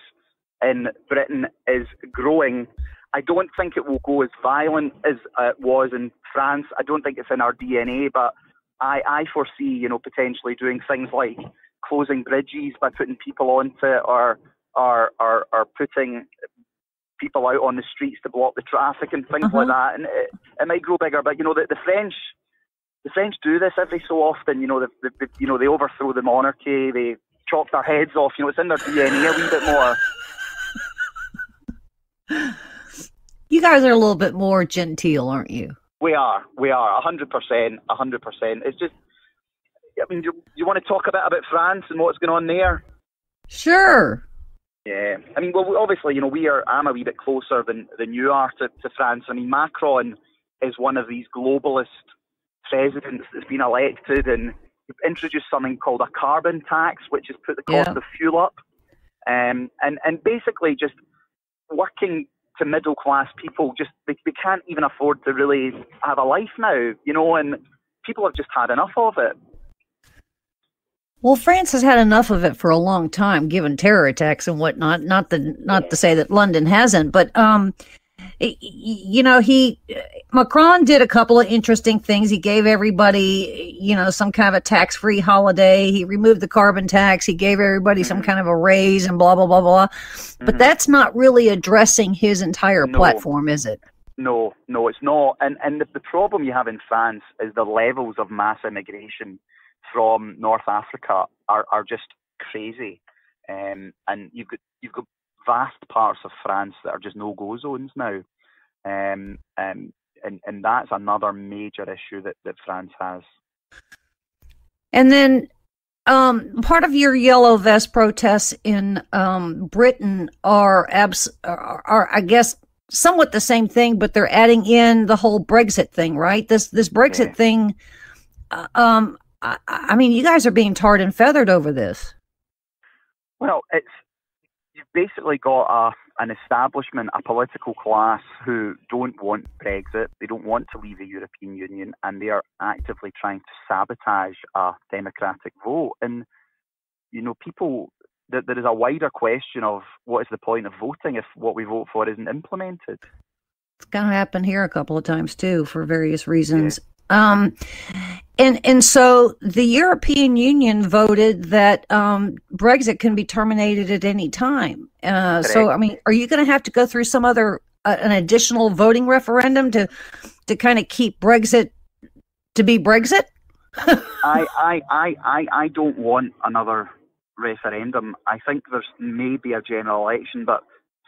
Speaker 11: in Britain is growing. I don't think it will go as violent as it was in France. I don't think it's in our DNA, but I foresee, potentially doing things like closing bridges by putting people onto it, or putting people out on the streets to block the traffic and things like that. And it might grow bigger, but the French do this every so often. They overthrow the monarchy, they chop their heads off. It's in their DNA a wee bit more.
Speaker 4: You guys are a little bit more genteel, aren't you?
Speaker 11: We are 100%. It's just, I mean, do you want to talk a bit about France and what's going on there?
Speaker 4: Sure.
Speaker 11: Yeah, I mean, well, obviously, I'm a wee bit closer than you are to France. I mean, Macron is one of these globalist presidents that's been elected and introduced something called a carbon tax, which has put the cost of fuel up, and basically just working to middle class people, just they can't even afford to really have a life now, and people have just had enough of it.
Speaker 4: Well, France has had enough of it for a long time, given terror attacks and whatnot. Not to say that London hasn't, but Macron did a couple of interesting things. He gave everybody, some kind of a tax-free holiday. He removed the carbon tax. He gave everybody some kind of a raise and blah blah blah blah. But that's not really addressing his entire platform, is it?
Speaker 11: No, it's not. And the problem you have in France is the levels of mass immigration from North Africa are just crazy, and you've got vast parts of France that are just no-go zones now, and that's another major issue that France has.
Speaker 4: And then part of your yellow vest protests in Britain are I guess somewhat the same thing, but they're adding in the whole Brexit thing, right? This Brexit thing. I mean, you guys are being tarred and feathered over this.
Speaker 11: Well, you've basically got an establishment, a political class who don't want Brexit. They don't want to leave the European Union, and they are actively trying to sabotage a democratic vote. And, people, there is a wider question of what is the point of voting if what we vote for isn't implemented.
Speaker 4: It's going to happen here a couple of times, too, for various reasons. Yeah. And so the European Union voted that Brexit can be terminated at any time. So, I mean, are you going to have to go through some other an additional voting referendum to kind of keep Brexit to be Brexit?
Speaker 11: I don't want another referendum. I think there's maybe a general election, but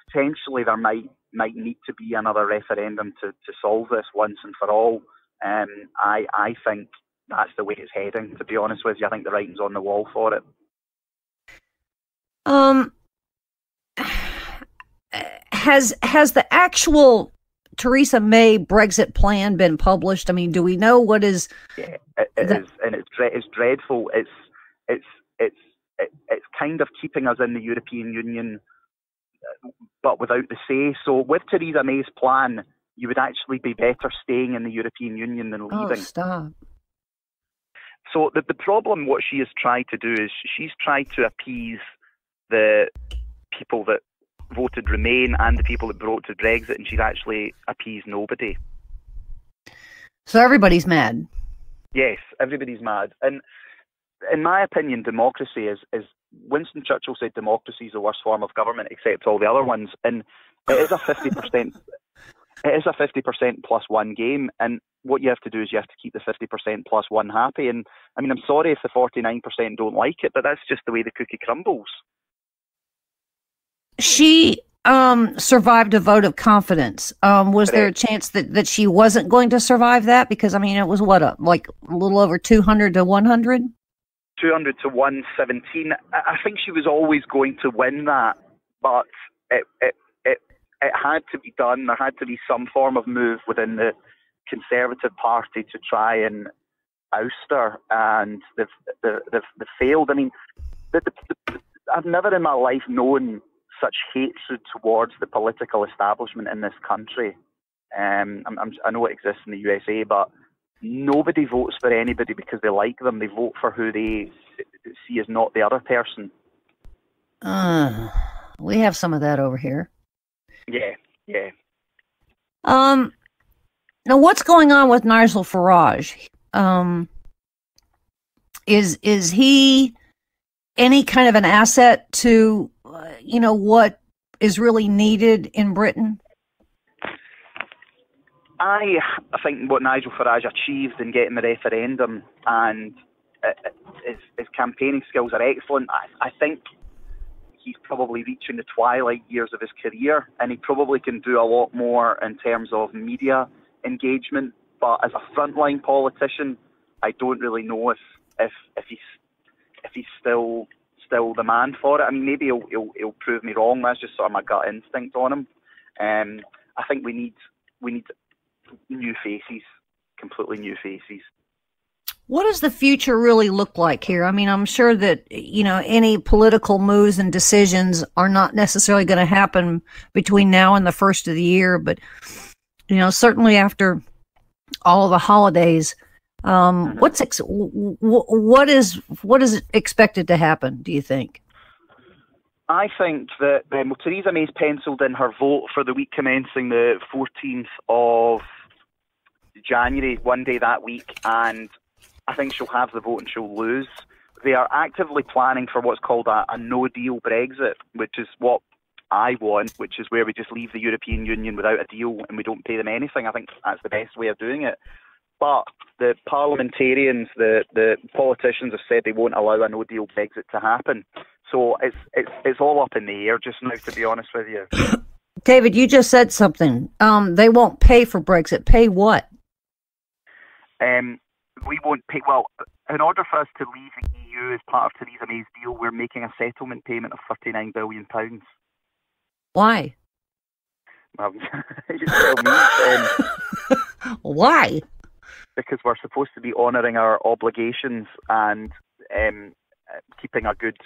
Speaker 11: potentially there might need to be another referendum to solve this once and for all. I think that's the way it's heading, to be honest with you. I think the writing's on the wall for it.
Speaker 4: Has the actual Theresa May Brexit plan been published? I mean, do we know what is?
Speaker 11: Yeah, it is, and it's dreadful. It's kind of keeping us in the European Union, but without the say. So with Theresa May's plan, you would actually be better staying in the European Union than leaving.
Speaker 4: Oh, stop.
Speaker 11: So the problem, what she has tried to do is she's tried to appease the people that voted Remain and the people that voted Brexit, and she's actually appeased nobody.
Speaker 4: So everybody's mad.
Speaker 11: Yes, everybody's mad. And in my opinion, democracy is Winston Churchill said democracy is the worst form of government except all the other ones, and it is a 50%. It is a 50% plus one game, and what you have to do is you have to keep the 50% plus one happy. And I mean, I'm sorry if the 49% don't like it, but that's just the way the cookie crumbles.
Speaker 4: She survived a vote of confidence. Was there a chance that she wasn't going to survive that? Because I mean, it was like a little over 200 to 100.
Speaker 11: 200 to 117. I think she was always going to win that, but it had to be done. There had to be some form of move within the Conservative Party to try and oust her, and they've failed. I mean, I've never in my life known such hatred towards the political establishment in this country. I know it exists in the USA, but nobody votes for anybody because they like them. They vote for who they see as not the other person.
Speaker 4: We have some of that over here.
Speaker 11: Yeah.
Speaker 4: Now what's going on with Nigel Farage? Is he any kind of an asset to, what is really needed in Britain?
Speaker 11: I think what Nigel Farage achieved in getting the referendum and his campaigning skills are excellent. I think he's probably reaching the twilight years of his career, and he probably can do a lot more in terms of media engagement. But as a frontline politician, I don't really know if he's still the man for it. I mean, maybe he'll prove me wrong. That's just sort of my gut instinct on him. I think we need new faces, completely new faces.
Speaker 4: What does the future really look like here? I mean, I'm sure that, any political moves and decisions are not necessarily going to happen between now and the first of the year, but, certainly after all of the holidays, what is expected to happen, do you think?
Speaker 11: I think that Theresa May's penciled in her vote for the week commencing the 14th of January, one day that week, and I think she'll have the vote and she'll lose. They are actively planning for what's called a no-deal Brexit, which is what I want, which is where we just leave the European Union without a deal and we don't pay them anything. I think that's the best way of doing it. But the parliamentarians, the politicians have said they won't allow a no-deal Brexit to happen. So it's all up in the air just now, to be honest with you.
Speaker 4: David, you just said something. They won't pay for Brexit. Pay what?
Speaker 11: We won't pay. Well, in order for us to leave the EU as part of Theresa May's deal, we're making a settlement payment of £39 billion.
Speaker 4: Why?
Speaker 11: Well, you tell me.
Speaker 4: Why?
Speaker 11: Because we're supposed to be honouring our obligations and keeping a good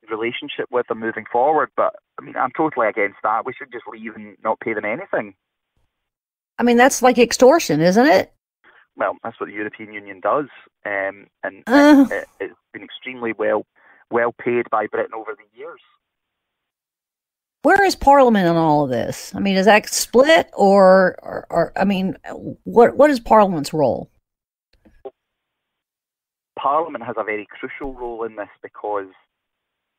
Speaker 11: relationship with them moving forward. But I mean, I'm totally against that. We should just leave and not pay them anything.
Speaker 4: I mean, that's like extortion, isn't it?
Speaker 11: Well, that's what the European Union does, and it's been extremely well paid by Britain over the years.
Speaker 4: Where is Parliament on all of this? I mean, is that split, or I mean, what is Parliament's role?
Speaker 11: Parliament has a very crucial role in this because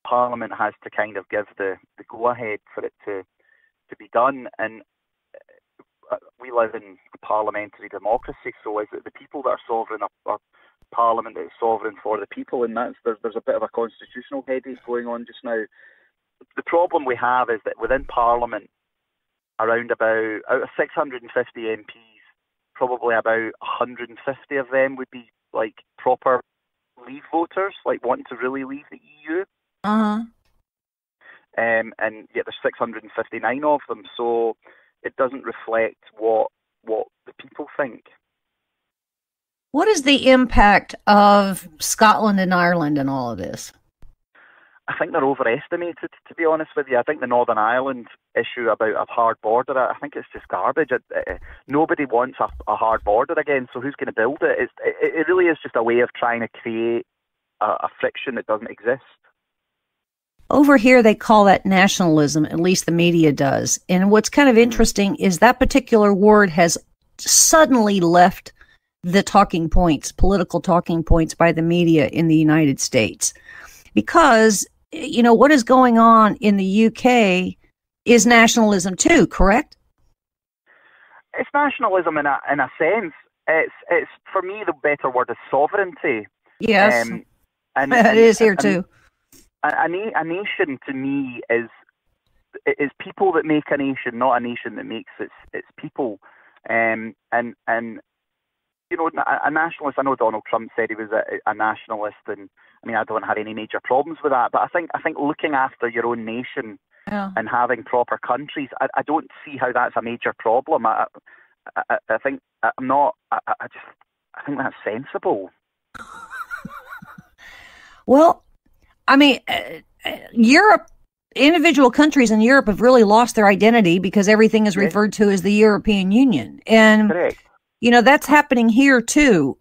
Speaker 11: Parliament has to kind of give the go-ahead for it to be done, and we live in a parliamentary democracy, so is it the people that are sovereign or Parliament that is sovereign for the people? And there's a bit of a constitutional headache going on just now. The problem we have is that within Parliament, out of 650 MPs, probably about 150 of them would be like proper leave voters, like wanting to really leave the EU.
Speaker 4: Uh-huh.
Speaker 11: And yet there's 659 of them, so it doesn't reflect what the people think.
Speaker 4: What is the impact of Scotland and Ireland in all of this?
Speaker 11: I think they're overestimated, to be honest with you. I think the Northern Ireland issue about a hard border, I think it's just garbage. Nobody wants a hard border again, so who's going to build it? It really is just a way of trying to create a friction that doesn't exist.
Speaker 4: Over here, they call that nationalism, at least the media does. And what's kind of interesting is that particular word has suddenly left the talking points, political talking points by the media in the United States. Because, you know, what is going on in the UK is nationalism too, correct?
Speaker 11: It's nationalism in a sense. It's for me, the better word is sovereignty.
Speaker 4: Yes,
Speaker 11: and
Speaker 4: it is here too.
Speaker 11: A nation to me is people that make a nation, not a nation that makes its people. And you know, a nationalist. I know Donald Trump said he was a nationalist, and I mean I don't have any major problems with that. But I think looking after your own nation and having proper countries, I don't see how that's a major problem. I think I'm not. I think that's sensible.
Speaker 4: Well, I mean, Europe, individual countries in Europe have really lost their identity because everything is referred to as the European Union. And, you know, that's happening here too.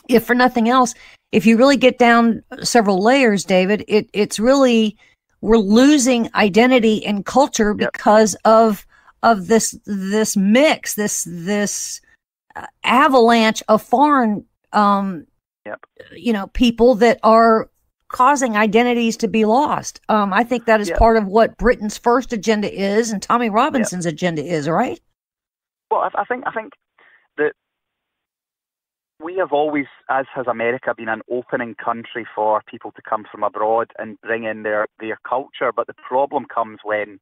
Speaker 4: If for nothing else, if you really get down several layers, David, it's really, we're losing identity and culture because of this mix, this avalanche of foreign, you know, people that are causing identities to be lost. I think that is part of what Britain's first agenda is, and Tommy Robinson's agenda is, right?
Speaker 11: Well, I think that we have always, as has America, been an opening country for people to come from abroad and bring in their culture. But the problem comes when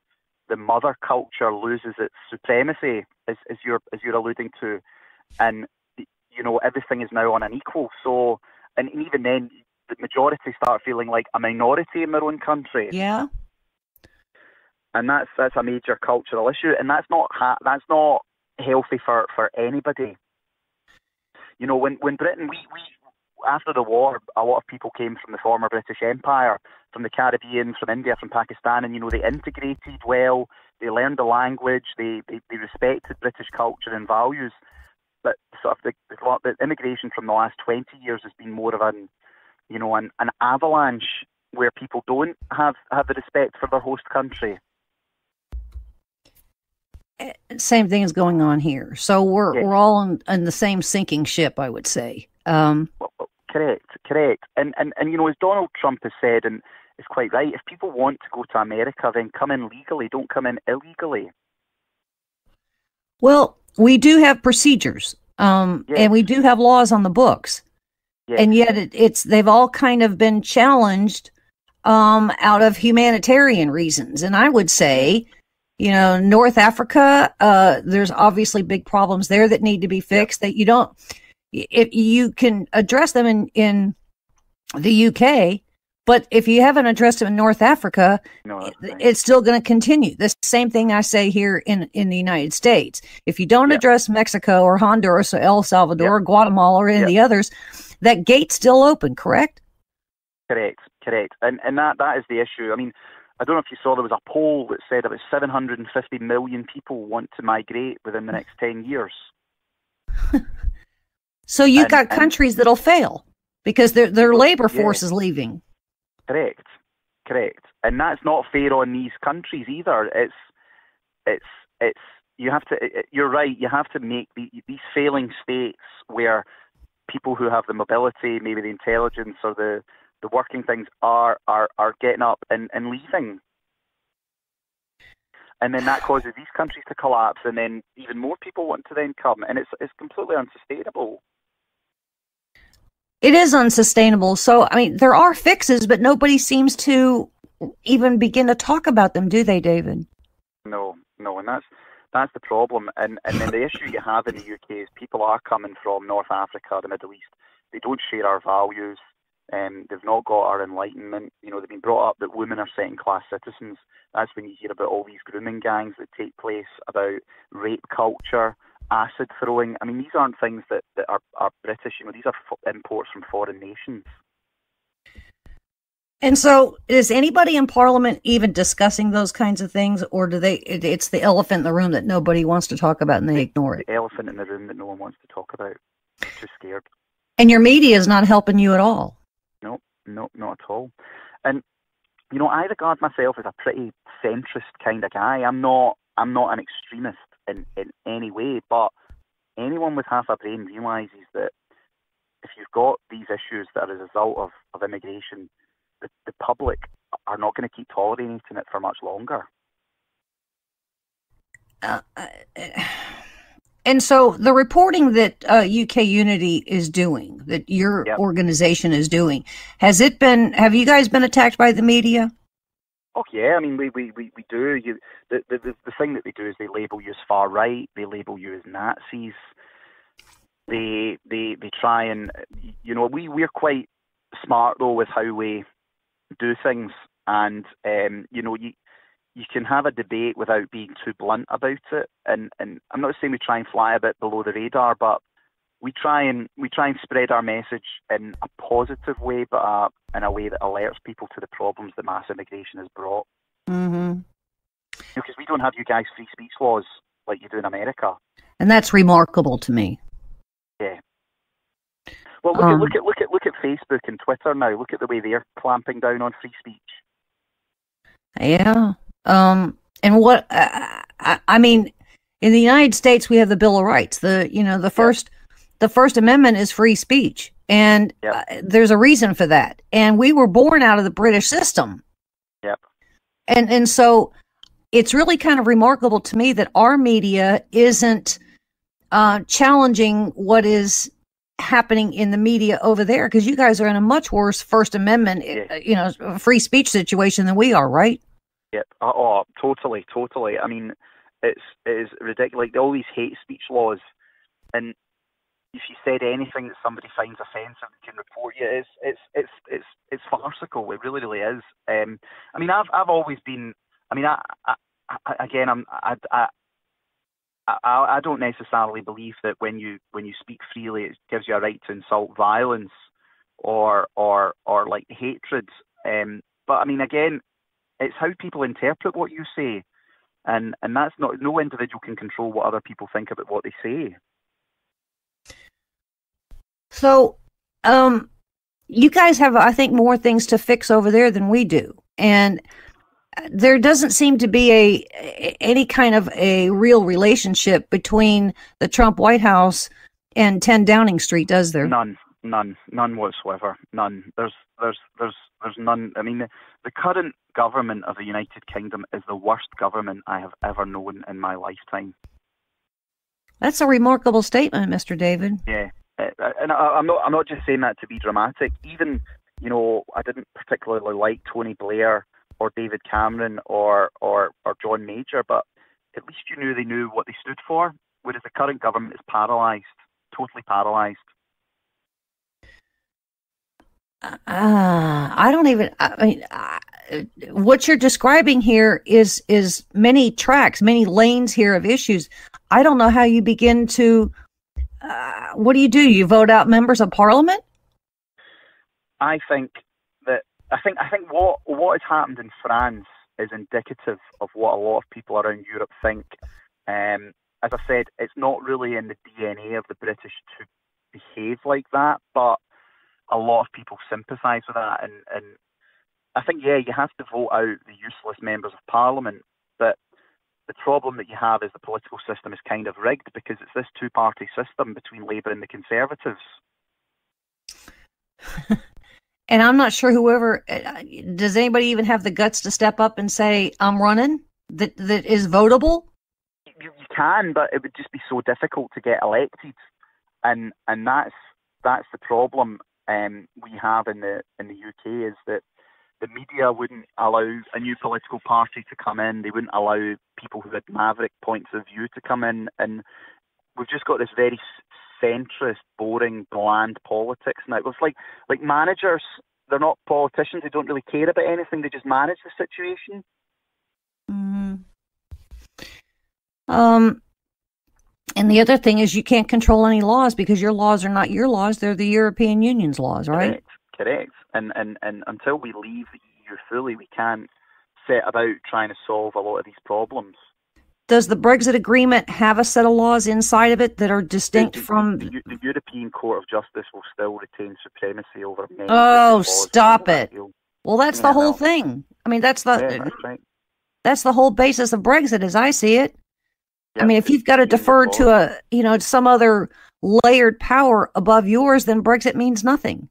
Speaker 11: the mother culture loses its supremacy, as you're alluding to, and you know everything is now on an equal. So, and even then, the majority start feeling like a minority in their own country. Yeah. And that's a major cultural issue, and that's not healthy for anybody. You know, when Britain, we after the war, a lot of people came from the former British Empire, from the Caribbean, from India, from Pakistan, and you know they integrated well. They learned the language. They respected British culture and values. But sort of the immigration from the last 20 years has been more of an avalanche where people don't have the respect for their host country.
Speaker 4: Same thing is going on here. So we're all in the same sinking ship, I would say.
Speaker 11: Correct. And you know, as Donald Trump has said, and it's quite right, if people want to go to America, then come in legally, don't come in illegally.
Speaker 4: Well, we do have procedures, and we do have laws on the books. Yes. And yet they've all kind of been challenged out of humanitarian reasons. And I would say, you know, North Africa, there's obviously big problems there that need to be fixed that if you can address them in the UK, but if you haven't addressed them in North Africa, it's still going to continue. The same thing I say here in the United States. If you don't address Mexico or Honduras or El Salvador or Guatemala or any of the others, that gate's still open, correct?
Speaker 11: Correct. And that is the issue. I mean, I don't know if you saw there was a poll that said about 750 million people want to migrate within the next 10 years.
Speaker 4: So you've got countries that'll fail because their labor force is leaving.
Speaker 11: Correct. And that's not fair on these countries either. It's you have to. You're right. You have to make these failing states where people who have the mobility, maybe the intelligence or the working things are getting up and leaving. And then that causes these countries to collapse, and then even more people want to then come, and it's completely unsustainable.
Speaker 4: It is unsustainable. So, I mean, there are fixes, but nobody seems to even begin to talk about them, do they, David?
Speaker 11: No, and That's the problem. And then the issue you have in the UK is people are coming from North Africa, the Middle East. They don't share our values. They've not got our enlightenment. You know, they've been brought up that women are second-class citizens. That's when you hear about all these grooming gangs that take place, about rape culture, acid throwing. I mean, these aren't things that are British. You know, these are imports from foreign nations.
Speaker 4: And so, is anybody in Parliament even discussing those kinds of things, or do they? It's the elephant in the room that nobody wants to talk about, and they ignore it.
Speaker 11: The elephant in the room that no one wants to talk about. I'm too scared.
Speaker 4: And your media is not helping you at all.
Speaker 11: No, not at all. And you know, I regard myself as a pretty centrist kind of guy. I'm not an extremist in any way, but anyone with half a brain realises that if you've got these issues that are a result of immigration, the public are not going to keep tolerating it for much longer.
Speaker 4: And so the reporting that UK Unity is doing, that your organization is doing, have you guys been attacked by the media?
Speaker 11: Oh yeah, I mean we do. The thing that they do is they label you as far right, they label you as Nazis. They try and, you know, we're quite smart though with how we do things, and you know, you can have a debate without being too blunt about it. And I'm not saying we try and fly a bit below the radar, but we try and spread our message in a positive way, but in a way that alerts people to the problems that mass immigration has brought.
Speaker 4: Mm-hmm.
Speaker 11: Because we don't have you guys free speech laws like you do in America.
Speaker 4: And that's remarkable to me.
Speaker 11: Yeah. Well, look at Facebook and Twitter now. Look at the way they're clamping down on free speech.
Speaker 4: Yeah. And what I mean, in the United States, we have the Bill of Rights. The First Amendment is free speech, and there's a reason for that. And we were born out of the British system.
Speaker 11: Yep.
Speaker 4: And so it's really kind of remarkable to me that our media isn't challenging what is happening in the media over there, because you guys are in a much worse First Amendment, free speech situation than we are, right?
Speaker 11: Yep. Oh, totally. I mean, it is ridiculous. Like all these hate speech laws, and if you said anything that somebody finds offensive, they can report you. It's farcical. It really, really is. I mean, I've always been. I mean, I don't necessarily believe that when you speak freely, it gives you a right to insult violence or like hatred. But I mean, again, it's how people interpret what you say, and that's not, no individual can control what other people think about what they say.
Speaker 4: So, you guys have, I think, more things to fix over there than we do, and there doesn't seem to be any kind of a real relationship between the Trump White House and 10 Downing Street, does there?
Speaker 11: None whatsoever. None. There's none. I mean, the current government of the United Kingdom is the worst government I have ever known in my lifetime.
Speaker 4: That's a remarkable statement, Mr. David.
Speaker 11: Yeah, and I'm not just saying that to be dramatic. Even, you know, I didn't particularly like Tony Blair or David Cameron or John Major, but at least you knew they knew what they stood for, whereas the current government is paralysed, totally paralysed.
Speaker 4: What you're describing here is many tracks, many lanes here of issues. I don't know how you begin to, what do? You vote out members of parliament?
Speaker 11: I think what has happened in France is indicative of what a lot of people around Europe think. As I said, it's not really in the DNA of the British to behave like that, but a lot of people sympathise with that. And I think, you have to vote out the useless members of Parliament, but the problem that you have is the political system is kind of rigged, because it's this two-party system between Labour and the Conservatives.
Speaker 4: And I'm not sure does anybody even have the guts to step up and say, I'm running, that is votable?
Speaker 11: You can, but it would just be so difficult to get elected. And that's the problem we have in the UK, is that the media wouldn't allow a new political party to come in. They wouldn't allow people who had maverick points of view to come in. And we've just got this very centrist, boring, bland politics now. It's like managers, they're not politicians. They don't really care about anything. They just manage the situation.
Speaker 4: And the other thing is you can't control any laws because your laws are not your laws. They're the European Union's laws, right?
Speaker 11: Correct. And until we leave the EU fully, we can't set about trying to solve a lot of these problems. Does the Brexit agreement have a set of laws inside of it that are distinct from... The European Court of Justice will still retain supremacy over many... Oh, stop it. Well, that's the whole thing. I mean, that's the whole basis of Brexit as I see it. Yep. I mean, if you've got to defer to some other layered power above yours, then Brexit means nothing.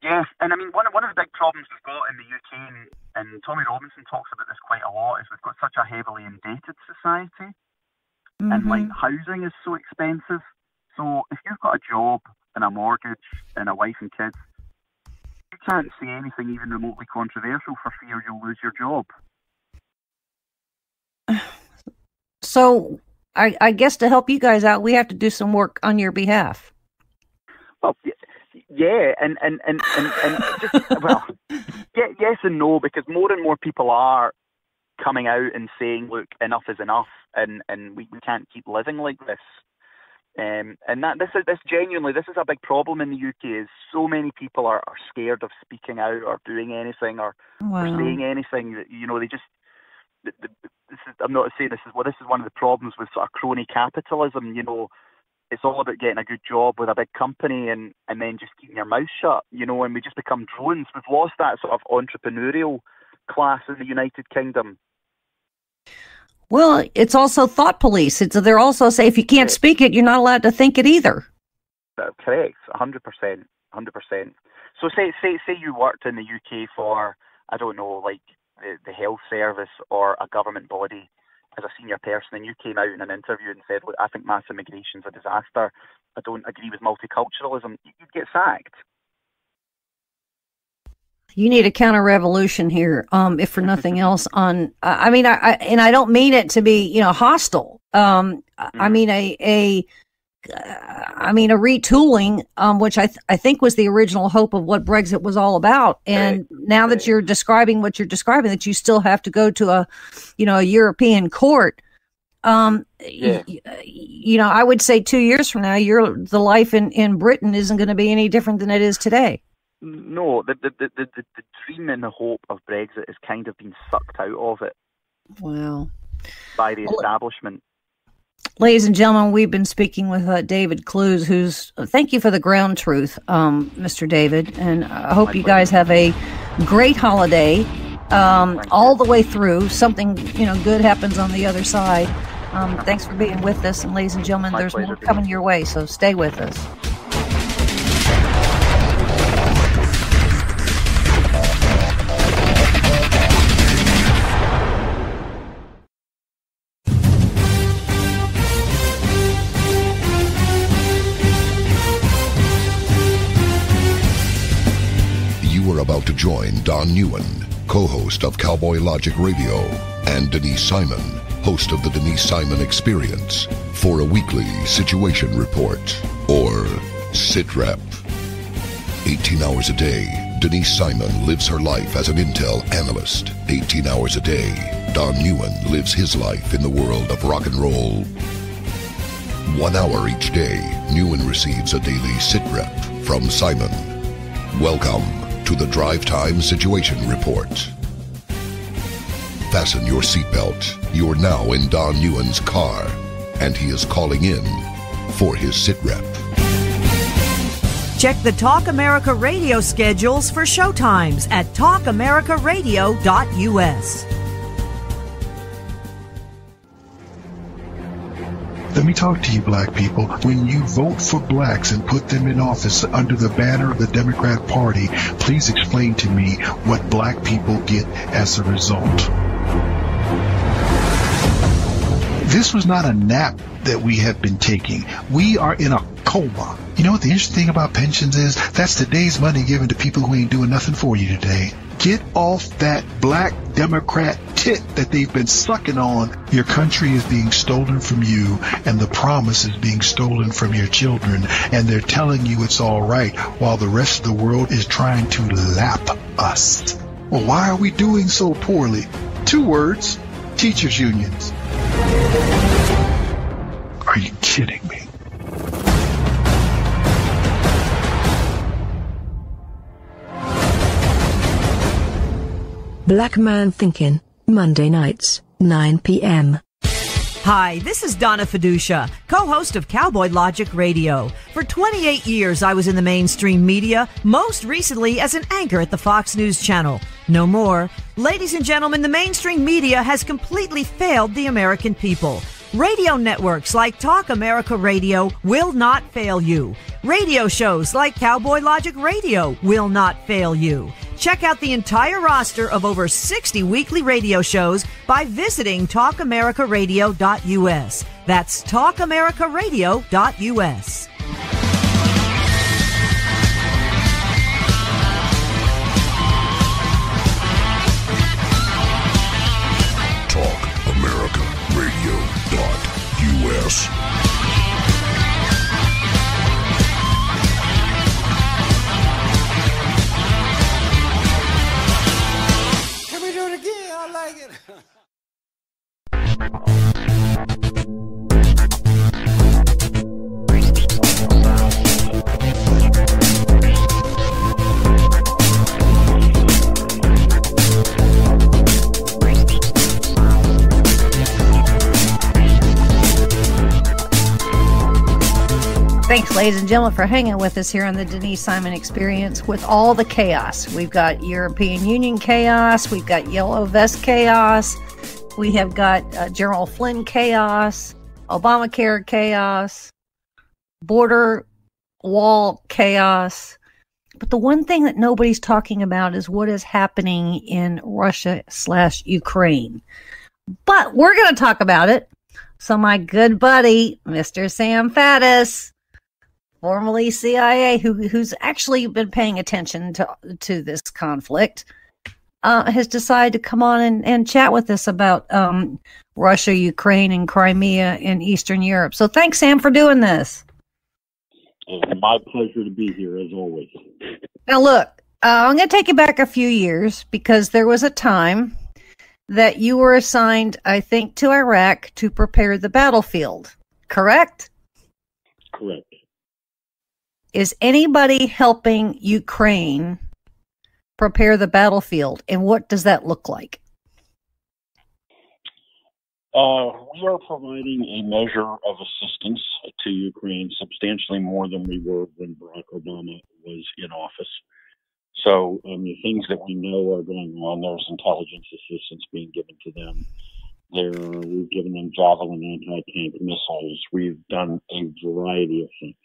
Speaker 11: Yeah, and I mean, one of the big problems we've got in the UK, and Tommy Robinson talks about this quite a lot, is we've got such a heavily indebted society, and like housing is so expensive. So if you've got a job and a mortgage and a wife and kids, you can't say anything even remotely controversial for fear you'll lose your job. So I guess to help you guys out, we have to do some work on your behalf. Well, yeah, and just, well, yes and no, because more and more people are coming out and saying, look, enough is enough, and we can't keep living like this. And this is a big problem in the UK, is so many people are scared of speaking out or doing anything or saying anything that, they just... I'm not saying this is one of the problems with sort of crony capitalism. It's all about getting a good job with a big company and then just keeping your mouth shut. And we just become drones. We've lost that sort of entrepreneurial class in the United Kingdom. Well, it's also thought police. They're also say if you can't speak it, you're not allowed to think it either. Correct, 100%. So say you worked in the UK for, I don't know, like the health service or a government body as a senior person, and you came out in an interview and said, look, I think mass immigration is a disaster, I don't agree with multiculturalism, you'd get sacked. You need a counter-revolution here, if for nothing else. I don't mean it to be, hostile. I mean a retooling, which I think was the original hope of what Brexit was all about. And now that you're describing what you're describing, that you still have to go to a European court. I would say 2 years from now, the life in Britain isn't going to be any different than it is today. No, the dream and the hope of Brexit has kind of been sucked out of it. Wow. By the establishment. Ladies and gentlemen, we've been speaking with David Clews, thank you for the ground truth, Mr. David, and I hope you guys have a great holiday all the way through. Something, good happens on the other side. Thanks for being with us, and ladies and gentlemen, there's more coming your way, so stay with us.
Speaker 1: About to join Don Newen, co-host of Cowboy Logic Radio, and Denise Simon, host of the Denise Simon Experience, for a weekly situation report, or SITREP. 18 hours a day, Denise Simon lives her life as an intel analyst. 18 hours a day, Don Newen lives his life in the world of rock and roll. 1 hour each day, Newen receives a daily SITREP from Simon. Welcome to the Drive Time Situation Report. Fasten your seatbelt. You're now in Don Newen's car, and he is calling in for his SITREP.
Speaker 6: Check the Talk America Radio schedules for showtimes at talkamericaradio.us.
Speaker 7: Let me talk to you, black people. When you vote for blacks and put them in office under the banner of the Democrat Party, please explain to me what black people get as a result. This was not a nap that we have been taking. We are in a coma. You know what the interesting thing about pensions is? That's today's money given to people who ain't doing nothing for you today. Get off that black Democrat tit that they've been sucking on. Your country is being stolen from you, and the promise is being stolen from your children, and they're telling you it's all right while the rest of the world is trying to lap us. Well, why are we doing so poorly? 2 words: teachers' unions. Are you kidding me?
Speaker 8: Black Man Thinking, Monday nights, 9 p.m.
Speaker 6: Hi, this is Donna Fiducia, co-host of Cowboy Logic Radio. For 28 years, I was in the mainstream media, most recently as an anchor at the Fox News Channel. No more. Ladies and gentlemen, the mainstream media has completely failed the American people. Radio networks like Talk America Radio will not fail you. Radio shows like Cowboy Logic Radio will not fail you. Check out the entire roster of over 60 weekly radio shows by visiting talkamericaradio.us. That's talkamericaradio.us.
Speaker 1: TalkAmericaRadio.us.
Speaker 10: Can we do it again? I like it.
Speaker 4: Thanks, ladies and gentlemen, for hanging with us here on the Denise Simon Experience with all the chaos. We've got European Union chaos. We've got Yellow Vest chaos. We have got General Flynn chaos, Obamacare chaos, border wall chaos. But the one thing that nobody's talking about is what is happening in Russia/Ukraine. But we're going to talk about it. So my good buddy, Mr. Sam Faddis, formerly CIA, who's actually been paying attention to this conflict, has decided to come on and chat with us about Russia, Ukraine, and Crimea in Eastern Europe. So thanks, Sam, for doing this.
Speaker 12: It's my pleasure to be here, as always.
Speaker 4: Now, look, I'm going to take you back a few years because there was a time that you were assigned, I think, to Iraq to prepare the battlefield, correct?
Speaker 12: Correct.
Speaker 4: Is anybody helping Ukraine prepare the battlefield, and what does that look like?
Speaker 12: We are providing a measure of assistance to Ukraine, substantially more than we were when Barack Obama was in office. So the things that we know are going on, there's intelligence assistance being given to them. We've given them Javelin anti-tank missiles. We've done a variety of things.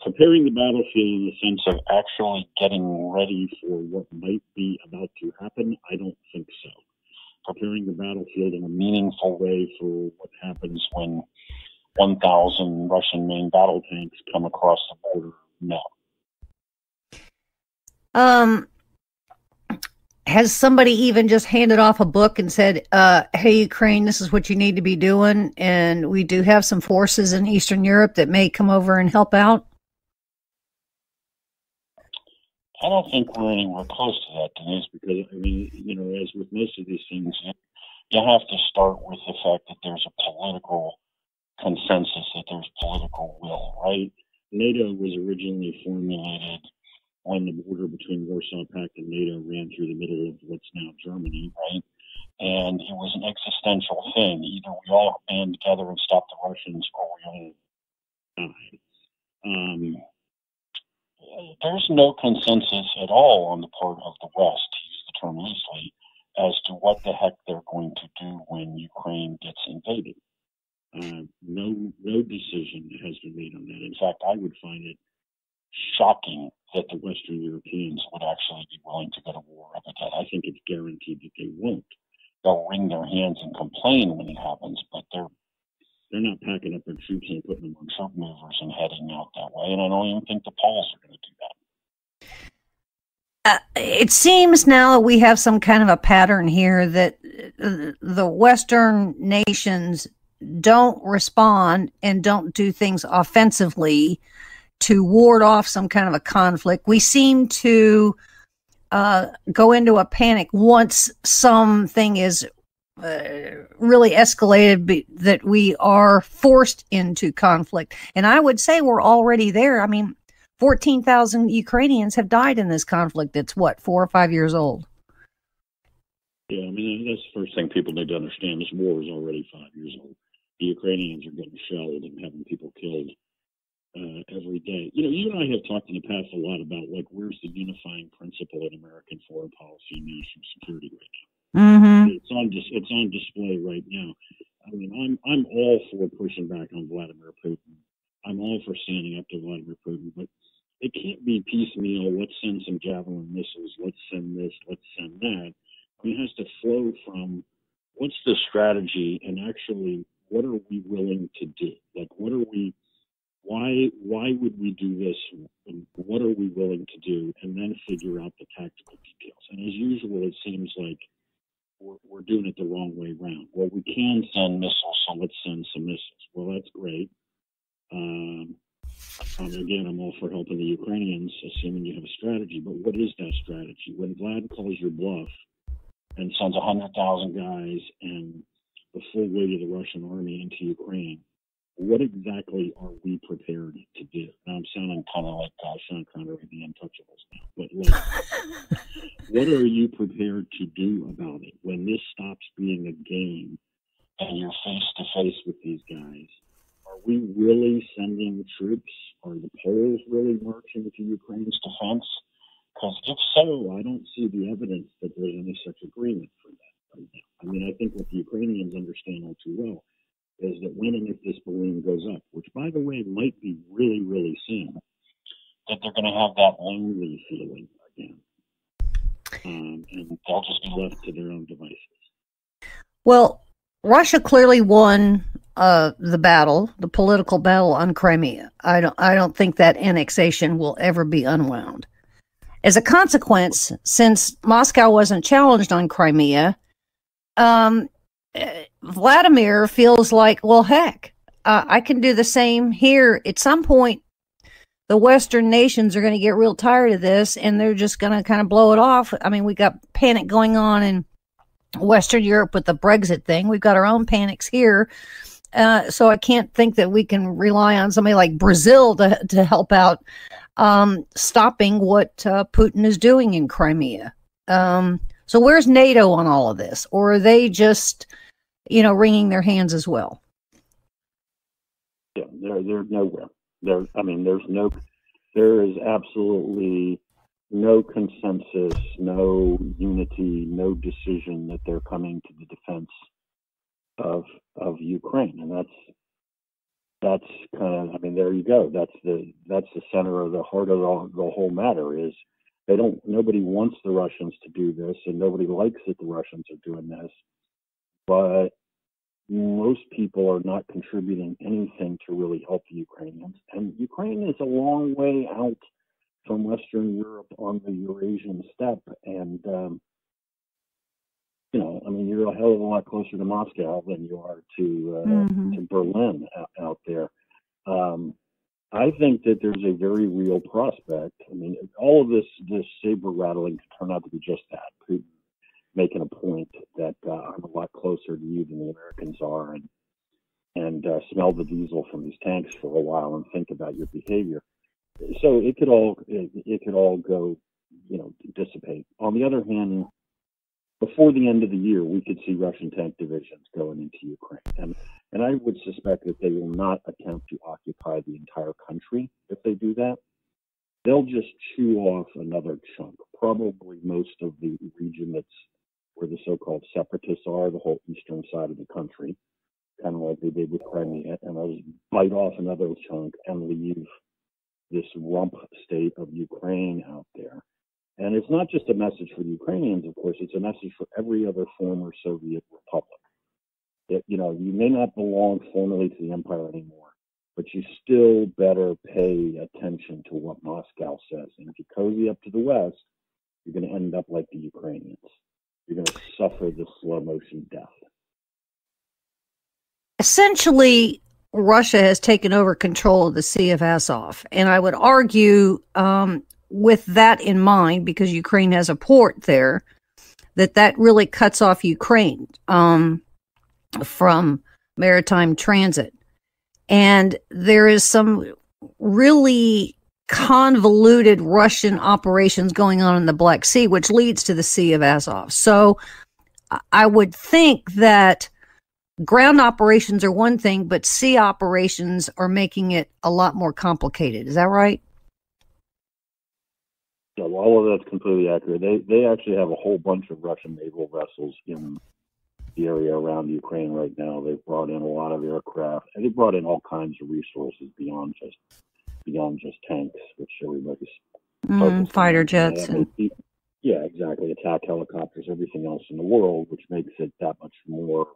Speaker 12: Preparing the battlefield in the sense of actually getting ready for what might be about to happen, I don't think so. Preparing the battlefield in a meaningful way for what happens when 1,000 Russian main battle tanks come across the border, no.
Speaker 4: Has somebody even just handed off a book and said, hey, Ukraine, this is what you need to be doing, and we do have some forces in Eastern Europe that may come over and help out?
Speaker 12: I don't think we're anywhere close to that, Denise, because, as with most of these things, you have to start with the fact that there's a political consensus, that there's political will, right? NATO was originally formulated when the border between Warsaw Pact and NATO ran through the middle of what's now Germany, right? And it was an existential thing. Either we all band together and stop the Russians, or we all die. There's no consensus at all on the part of the West, to use the term loosely, as to what the heck they're going to do when Ukraine gets invaded. No decision has been made on that. In fact, I would find it shocking that the Western Europeans would actually be willing to go to war over that. I think it's guaranteed that they won't. They'll wring their hands and complain when it happens, but they're not packing up their troops and putting them on truck movers and heading out that way. And I don't even think the Poles are going to do that.
Speaker 4: It seems now that we have some kind of a pattern here that the Western nations don't respond and don't do things offensively to ward off some kind of a conflict. We seem to go into a panic once something is really escalated, that we are forced into conflict. And I would say we're already there. I mean, 14,000 Ukrainians have died in this conflict. It's what, 4 or 5 years old?
Speaker 12: Yeah, I mean, that's the first thing people need to understand. This war is already 5 years old. The Ukrainians are getting shelled and having people killed every day. You know, you and I have talked in the past a lot about, like, where's the unifying principle in American foreign policy and national security right now.
Speaker 4: Mm-hmm.
Speaker 12: It's on display right now. I mean, I'm all for pushing back on Vladimir Putin. I'm all for standing up to Vladimir Putin, but it can't be piecemeal. Let's send some Javelin missiles. Let's send this. Let's send that. I mean, it has to flow from what's the strategy and actually what are we willing to do? Like, what are we? Why would we do this? And what are we willing to do? And then figure out the tactical details. And as usual, it seems like we're doing it the wrong way around. Well, we can send missiles, so let's send some missiles. Well, that's great. Again, I'm all for helping the Ukrainians, assuming you have a strategy. But what is that strategy? When Vlad calls your bluff and sends 100,000 guys and the full weight of the Russian army into Ukraine, what exactly are we prepared to do? Now, I'm sounding kind of like Sean Connery, the Untouchables now. But like, what are you prepared to do about it when this stops being a game and you're face-to-face with these guys? Are we really sending troops? Are the Poles really marching to Ukraine's defense? Because if so, I don't see the evidence that there's any such agreement for that right now. I mean, I think what the Ukrainians understand all too well is that when and if this balloon goes up, which, by the way, might be really, really soon, that they're going to have that lonely feeling again. And they'll just be left to their own devices.
Speaker 4: Well, Russia clearly won the battle, the political battle on Crimea. I don't think that annexation will ever be unwound. As a consequence, since Moscow wasn't challenged on Crimea, Vladimir feels like, well, heck, I can do the same here. At some point, the Western nations are going to get real tired of this, and they're just going to kind of blow it off. I mean, we got panic going on in Western Europe with the Brexit thing. We've got our own panics here. So I can't think that we can rely on somebody like Brazil to help out stopping what Putin is doing in Crimea. So where's NATO on all of this? Or are they just, wringing their hands as well?
Speaker 12: Yeah, they're nowhere. There is absolutely no consensus, no unity, no decision that they're coming to the defense of Ukraine, and that's kind of, there you go. That's the center of the heart of the whole matter. Is nobody wants the Russians to do this, and nobody likes that the Russians are doing this, but most people are not contributing anything to really help the Ukrainians, and Ukraine is a long way out from Western Europe on the Eurasian steppe, and you're a hell of a lot closer to Moscow than you are to Berlin out there. I think that there's a very real prospect. I mean, all of this saber rattling could turn out to be just that. Putin making a point that I'm a lot closer to you than the Americans are, and smell the diesel from these tanks for a while and think about your behavior. So it could all go, dissipate. On the other hand, before the end of the year, we could see Russian tank divisions going into Ukraine. And I would suspect that they will not attempt to occupy the entire country if they do that. They'll just chew off another chunk, probably most of the region that's where the so-called separatists are, the whole eastern side of the country, kind of like they did with Crimea, and they'll just bite off another chunk and leave this rump state of Ukraine out there. And it's not just a message for the Ukrainians, of course, it's a message for every other former Soviet republic. You may not belong formally to the empire anymore, but you still better pay attention to what Moscow says. And if you cozy up to the West, you're going to end up like the Ukrainians. You're going to suffer the slow motion death.
Speaker 4: Essentially, Russia has taken over control of the Sea of Azov. And I would argue, with that in mind, because Ukraine has a port there, that really cuts off Ukraine from maritime transit. And there is some really convoluted Russian operations going on in the Black Sea, which leads to the Sea of Azov. So I would think that ground operations are one thing, but sea operations are making it a lot more complicated. Is that right?
Speaker 12: Yeah, well, all of that's completely accurate. They actually have a whole bunch of Russian naval vessels in the area around Ukraine right now. They've brought in a lot of aircraft, and they brought in all kinds of resources beyond just tanks, which everybody's
Speaker 4: fighter jets.
Speaker 12: Yeah, exactly. Attack helicopters, everything else in the world, which makes it that much more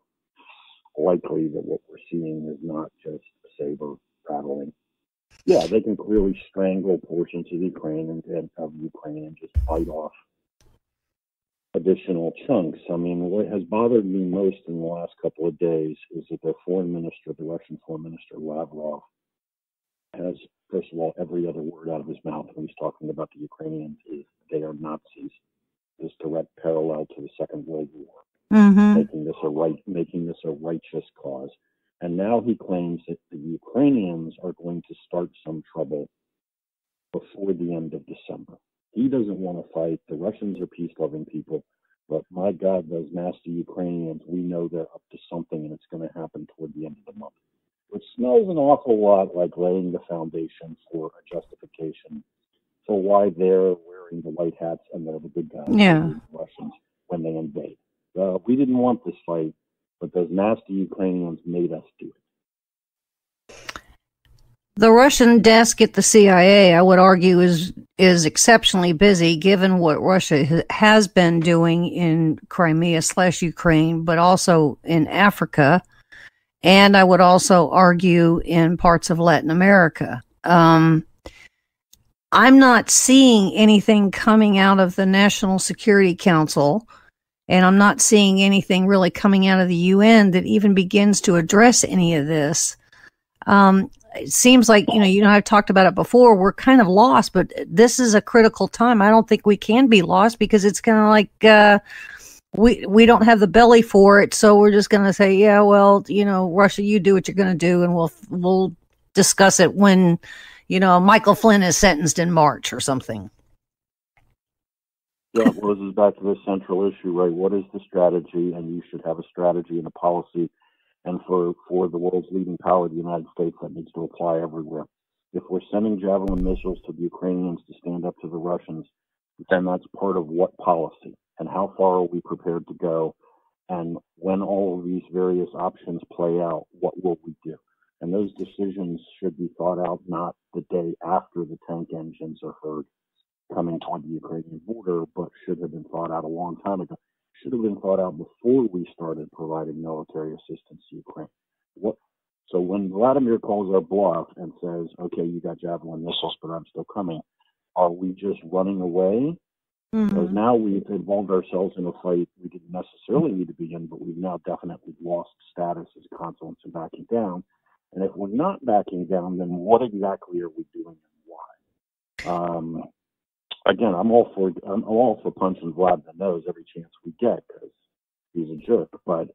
Speaker 12: likely that what we're seeing is not just a saber rattling. Yeah, they can clearly strangle portions of Ukraine and just bite off additional chunks. I mean, what has bothered me most in the last couple of days is that the Russian foreign minister, Lavrov, has, first of all, every other word out of his mouth when he's talking about the Ukrainians is they are Nazis. This direct parallel to the Second World War, making this a righteous cause. And now he claims that the Ukrainians are going to start some trouble before the end of December. He doesn't want to fight. The Russians are peace-loving people, but my God, those nasty Ukrainians, we know they're up to something, and it's going to happen toward the end of the month. Which smells an awful lot like laying the foundation for a justification for why they're wearing the white hats and they're the good guys, the Russians, when they invade. We didn't want this fight, but those nasty Ukrainians made us do it.
Speaker 4: The Russian desk at the CIA, I would argue, is exceptionally busy given what Russia has been doing in Crimea/Ukraine, but also in Africa. And I would also argue in parts of Latin America. I'm not seeing anything coming out of the National Security Council, and I'm not seeing anything really coming out of the UN that even begins to address any of this. It seems like, I've talked about it before, we're kind of lost, but this is a critical time. I don't think we can be lost because it's kind of like we don't have the belly for it, so we're just going to say, yeah, well, Russia, you do what you're going to do, and we'll discuss it when, Michael Flynn is sentenced in March or something.
Speaker 12: Yeah, well, this is back to the central issue, right? What is the strategy? And you should have a strategy and a policy. And for the world's leading power, the United States, that needs to apply everywhere. If we're sending Javelin missiles to the Ukrainians to stand up to the Russians, then that's part of what policy? And how far are we prepared to go? And when all of these various options play out, what will we do? And those decisions should be thought out not the day after the tank engines are heard coming toward the Ukrainian border, but should have been thought out a long time ago. Should have been thought out before we started providing military assistance to Ukraine. So when Vladimir calls our bluff and says, okay, you got Javelin missiles, but I'm still coming, are we just running away? Because now we've involved ourselves in a fight we didn't necessarily need to be in, but we've now definitely lost status as consulates and backing down. And if we're not backing down, then what exactly are we doing and why? Again, I'm all for punching Vlad in the nose every chance we get because he's a jerk. But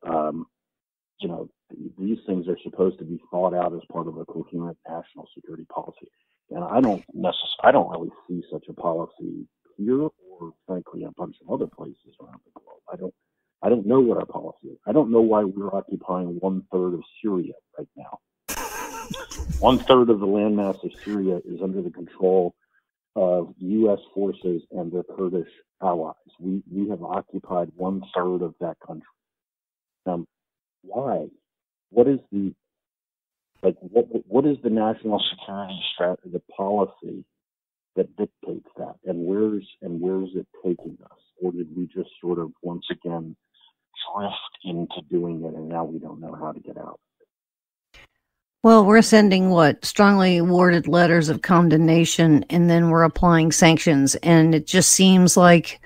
Speaker 12: these things are supposed to be thought out as part of a coherent national security policy, and I don't really see such a policy here, or frankly, a bunch of other places around the globe. I don't know what our policy is. I don't know why we're occupying 1/3 of Syria right now. 1/3 of the landmass of Syria is under the control of U.S. forces and their Kurdish allies. We have occupied 1/3 of that country. Why? What is the what is the national security strategy, the policy that dictates that, and where's it taking us? Or did we just sort of once again drift into doing it, and now we don't know how to get out.
Speaker 4: Well, we're sending strongly worded letters of condemnation, and then we're applying sanctions. And it just seems like,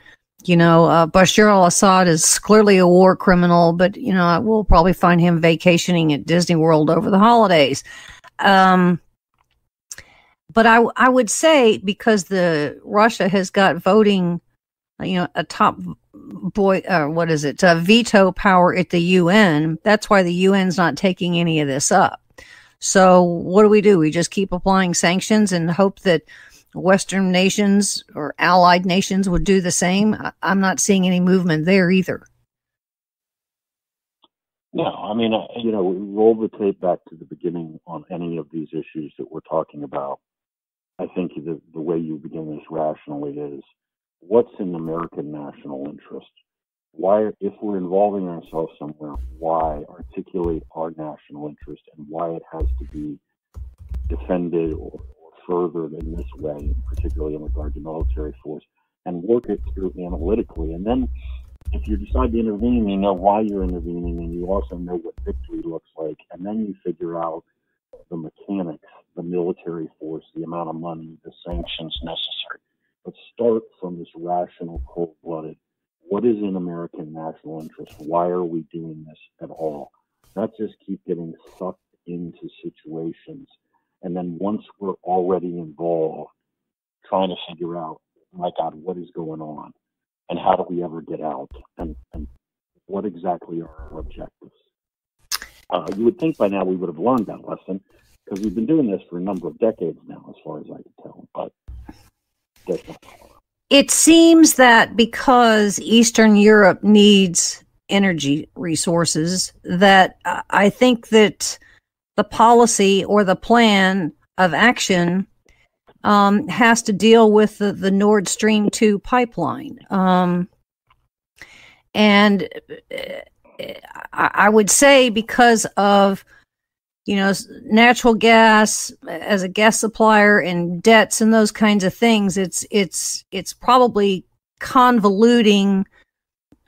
Speaker 4: Bashar al-Assad is clearly a war criminal, but, we'll probably find him vacationing at Disney World over the holidays. But I would say, because Russia has got voting, a top veto power at the UN. That's why the UN's not taking any of this up. So what do? We just keep applying sanctions and hope that Western nations or allied nations would do the same? I'm not seeing any movement there either.
Speaker 12: No, I mean, roll the tape back to the beginning on any of these issues that we're talking about. I think the way you begin this rationally is, what's in American national interest? Why, if we're involving ourselves somewhere, why articulate our national interest and why it has to be defended or furthered in this way, particularly in regard to military force, and work it through analytically. And then if you decide to intervene, you know why you're intervening, and you also know what victory looks like, and then you figure out the mechanics, the military force, the amount of money, the sanctions necessary. But start from this rational, cold-blooded, what is in American national interest? Why are we doing this at all? Not just keep getting sucked into situations. And then once we're already involved, trying to figure out, my God, what is going on? And how do we ever get out? And what exactly are our objectives? You would think by now we would have learned that lesson, because we've been doing this for a number of decades now, as far as I can tell. But that's not.
Speaker 4: It seems that because Eastern Europe needs energy resources, that I think that the policy or the plan of action has to deal with the Nord Stream 2 pipeline. And I would say, because of, natural gas as a gas supplier and debts and those kinds of things, it's probably convoluting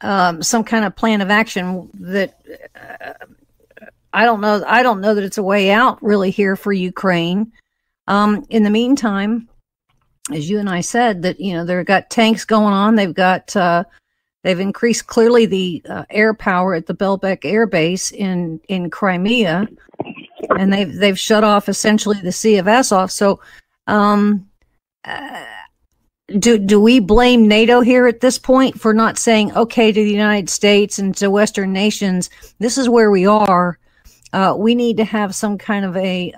Speaker 4: some kind of plan of action that I don't know that it's a way out really here for Ukraine. In the meantime, as you and I said, that they've got tanks going on. They've increased clearly the air power at the Belbek Air Base in Crimea, and they've shut off essentially the Sea of Azov. So, do we blame NATO here at this point for not saying, okay, to the United States and to Western nations, this is where we are. We need to have some kind of a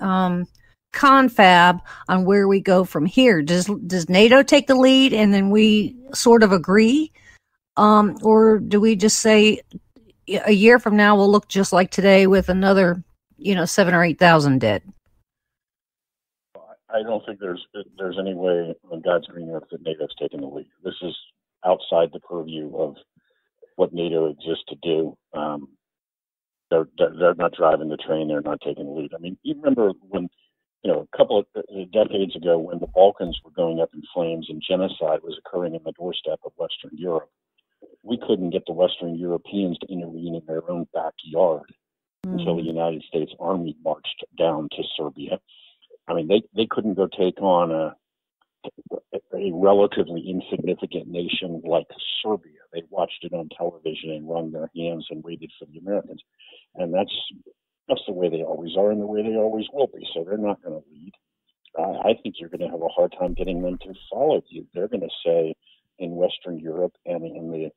Speaker 4: confab on where we go from here. Does NATO take the lead and then we sort of agree? Or do we just say a year from now we'll look just like today with another, 7,000 or 8,000 dead?
Speaker 12: I don't think there's any way on God's green earth that NATO's taking the lead. This is outside the purview of what NATO exists to do. They're not driving the train. They're not taking the lead. I mean, you remember when, a couple of decades ago, when the Balkans were going up in flames and genocide was occurring in the doorstep of Western Europe, we couldn't get the Western Europeans to intervene in their own backyard until the United States Army marched down to Serbia. I mean, they couldn't go take on a relatively insignificant nation like Serbia. They watched it on television and wrung their hands and waited for the Americans. And that's the way they always are and the way they always will be. So they're not going to lead. I think you're going to have a hard time getting them to follow you. They're going to say in Western Europe and in the